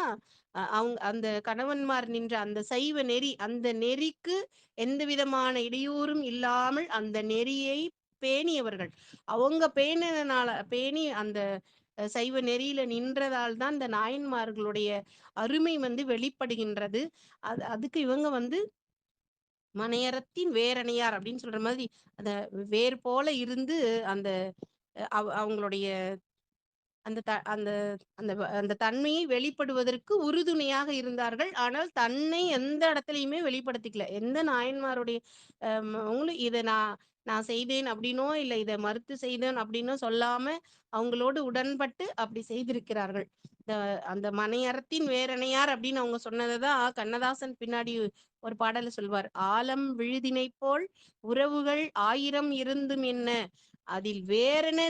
அவங்க அந்த கணவன்மார் நின்ற அந்த சைவ நெறி, அந்த நெறிக்கு எந்த விதமான இடையூறும் இல்லாமல் அந்த நெறியை பேணியவர்கள். அவங்க பேணி அந்த சைவ நெறியில நின்றதால் தான் இந்த நாயன்மார்களுடைய அருமை வெளிப்படுகின்றது. அதுக்கு இவங்க மனையறத்தின் வேரணையார் அப்படின்னு சொல்ற மாதிரி அந்த வேர் போல இருந்து அந்த அவங்களுடைய அந்த அந்த அந்த அந்த தன்மையை வெளிப்படுவதற்கு உறுதுணையாக இருந்தார்கள். ஆனால் தன்னை எந்த இடத்துலையுமே வெளிப்படுத்திக்கல. எந்த நாயன்மாருடைய அவங்களும் இதை நான் செய்தேன் அப்படின்னோ, இல்லை இதை மறுத்து செய்தேன் அப்படின்னோ சொல்லாம அவங்களோடு உடன்பட்டு அப்படி செய்திருக்கிறார்கள். அந்த மனையறத்தின் வேரணையார் அப்படின்னு அவங்க சொன்னதைதான் கண்ணதாசன் பின்னாடி ஒரு பாடல சொல்வார். ஆலம் விழுதினை போல் உறவுகள் 1000 இருந்தும் என்ன, அதில் வேறென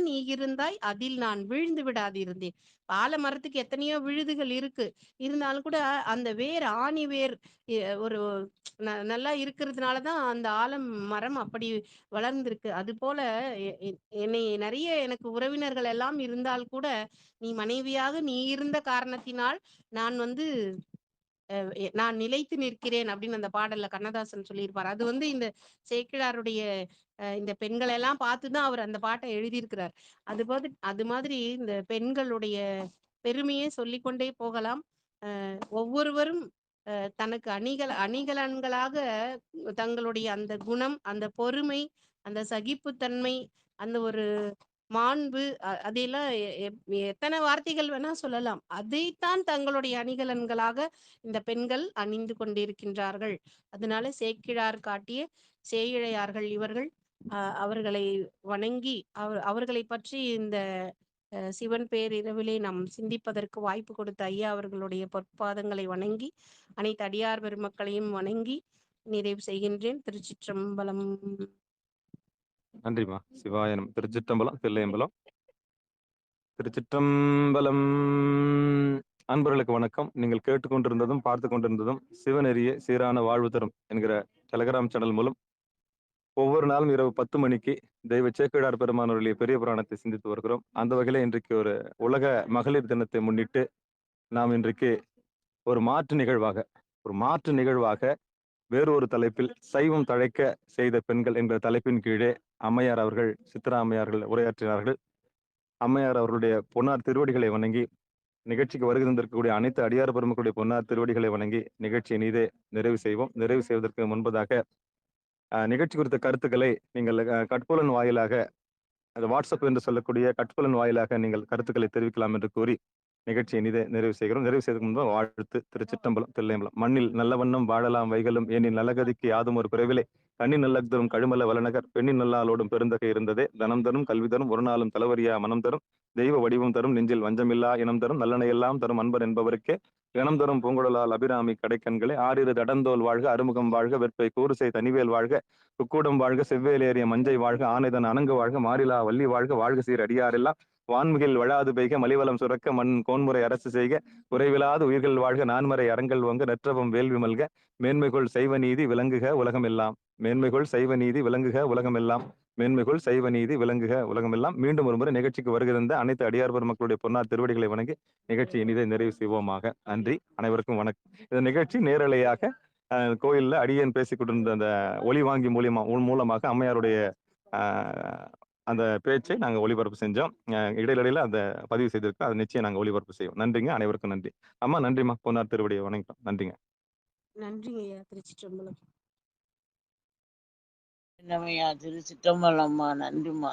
நீ இருந்தாய், அதில் நான் விழுந்து விடாதிருந்தேன். ஆலமரத்துக்கு எத்தனையோ விழுதுகள் இருக்கு. இருந்தாலும் கூட அந்த வேர், ஆணி வேர் ஒரு நல்லா இருக்கிறதுனாலதான் அந்த ஆலம் மரம் அப்படி வளர்ந்திருக்கு. அது போல நிறைய எனக்கு உறவினர்கள் எல்லாம் இருந்தால் கூட நீ மனைவியாக நீ இருந்த காரணத்தினால் நான் நான் நிலைத்து நிற்கிறேன் அப்படின்னு அந்த பாடல்ல கண்ணதாசன் சொல்லியிருப்பார். அது இந்த சேக்கிழாருடைய இந்த பெண்களை எல்லாம் பார்த்துதான் அவர் அந்த பாட்டை எழுதியிருக்கிறார். அது மாதிரி இந்த பெண்களுடைய பெருமையை சொல்லிக்கொண்டே போகலாம். ஒவ்வொருவரும் தனக்கு அணிகலன்களாக தங்களுடைய அந்த குணம், அந்த பொறுமை, அந்த சகிப்புத்தன்மை, அந்த ஒரு மாண்பு, அதையெல்லாம் எத்தனை வார்த்தைகள் வேணா சொல்லலாம். அதைத்தான் தங்களுடைய அணிகலன்களாக இந்த பெண்கள் அணிந்து கொண்டிருக்கின்றார்கள். அதனால சேக்கிழார் காட்டிய சேயிழையார்கள் இவர்கள். அவர்களை வணங்கி அவர்களை பற்றி இந்த சிவன் பேரிரவிலே நாம் சிந்திப்பதற்கு வாய்ப்பு கொடுத்த ஐயா அவர்களுடைய பொற்பாதங்களை வணங்கி அனைத்து அடியார் பெருமக்களையும் வணங்கி நிறைவு செய்கின்றேன். திருச்சிற்றம்பலம். நன்றிமா. சிவாயனம். திருச்சிற்றம்பலம், தில்லையம்பலம். திருச்சிற்றம்பலம். அன்பர்களுக்கு வணக்கம். நீங்கள் கேட்டுக்கொண்டிருந்ததும் பார்த்து கொண்டிருந்ததும் சிவநெறிய சீரான வாழ்வு தரும் என்கிற டெலகிராம் சேனல் மூலம் ஒவ்வொரு நாளும் இரவு 10 மணிக்கு தெய்வ சேக்கிழார் பெருமானுடைய பெரிய புராணத்தை சிந்தித்து வருகிறோம். அந்த வகையில இன்றைக்கு ஒரு உலக மகளிர் தினத்தை முன்னிட்டு நாம் இன்றைக்கு ஒரு மாற்று நிகழ்வாக வேறொரு தலைப்பில் சைவம் தழைக்க செய்த பெண்கள் என்ற தலைப்பின் கீழே அம்மையார் அவர்கள், சித்ரா அம்மையார்கள் உரையாற்றினார்கள். அம்மையார் அவர்களுடைய பொன்னார் திருவடிகளை வணங்கி நிகழ்ச்சிக்கு வருகை தந்திருக்கக்கூடிய அனைத்து அடியார் பெருமக்களுடைய பொன்னார் திருவடிகளை வணங்கி நிகழ்ச்சியை நீதே நிறைவு செய்வோம். நிறைவு செய்வதற்கு முன்பதாக நிகழ்ச்சி குறித்த கருத்துக்களை நீங்கள் கட்புலன் வாயிலாக, அது வாட்ஸ்அப் என்று சொல்லக்கூடிய கட்புலன் வாயிலாக நீங்கள் கருத்துக்களை தெரிவிக்கலாம் என்று கூறி நிகழ்ச்சியை நிறைவு செய்கிறோம். நிறைவு செய்வதற்கு முன்பு வாழ்த்து. திருச்சிற்றம்பலம், தில்லையம்பலம். மண்ணில் நல்ல வண்ணம் வாழலாம் வைகளும், ஏனில் நல்லகதிக்கு யாதும் ஒரு பிறவிலே கண்ணி நல்லக்தரும் கழுமல வளநகர் பெண்ணின் நல்லாளோடும் பெருந்தகை இருந்ததே. தனம் தரும் கல்வி தரும் ஒரு நாளும் தளவரியா மனம் தரும் தெய்வ வடிவம் தரும் நெஞ்சில் வஞ்சமில்லா இனம் தரும் நல்லனையெல்லாம் தரும் அன்பர் என்பவருக்கே கணம் தரும் பூங்குழலால் அபிராமி கடைக்கண்களே. ஆறிரு தடந்தோல் வாழ்க அறுமுகம் வாழ்க வெற்பை கூறுசை தனிவேல் வாழ்க துக்கூடம் வாழ்க செவ்வேலேறிய மஞ்சை வாழ்க ஆனைதன் அணங்கு வாழ்க மாறிலா வள்ளி வாழ்க வாழ்க சீர் அடியாரெல்லாம் வான்முகில் வழாது பெய்க மலிவலம் சுரக்க மண் கோன்முறை அரசு செய்க குறைவிலாது உயிர்கள் வாழ்க நான்மறை அரங்கல் வங்க நற்றவம் வேள்வி மல்க மேன்மைகொள் செய்வ நீதி விளங்குக உலகமெல்லாம். மேன்மைகொள் செய்வ நீதி விளங்குக உலகமெல்லாம். மேன்மைகொள் செய்வ நீதி விளங்குக உலகமெல்லாம். மீண்டும் ஒருமுறை நிகழ்ச்சிக்கு வருகிற அனைத்து அடியார் பெருமக்களுடைய பொன்னார் திருவடிகளை வணங்கி நிகழ்ச்சி இனிதை நிறைவு செய்வோமாக. நன்றி, அனைவருக்கும் வணக்கம். இந்த நிகழ்ச்சி நேரலையாக கோயிலில் அடியேன் பேசிக் கொண்டிருந்த அந்த ஒளி வாங்கி மூலமாக அம்மையாருடைய அந்த பேச்சை நாங்கள் ஒளிபரப்பு செஞ்சோம். இடையிடையில அந்த பதிவு செய்திருக்கோம். அதை நிச்சயம் நாங்கள் ஒளிபரப்பு செய்வோம். நன்றிங்க, அனைவருக்கும் நன்றி. அம்மா நன்றிம்மா, பொன்னார் திருவடியை வணங்கிட்டோம். நன்றிங்க. நன்றிங்க ஐயா. திருச்சிற்றம்பலம். என்னமையா திருச்சிட்டம்பலம்மா, நன்றிம்மா.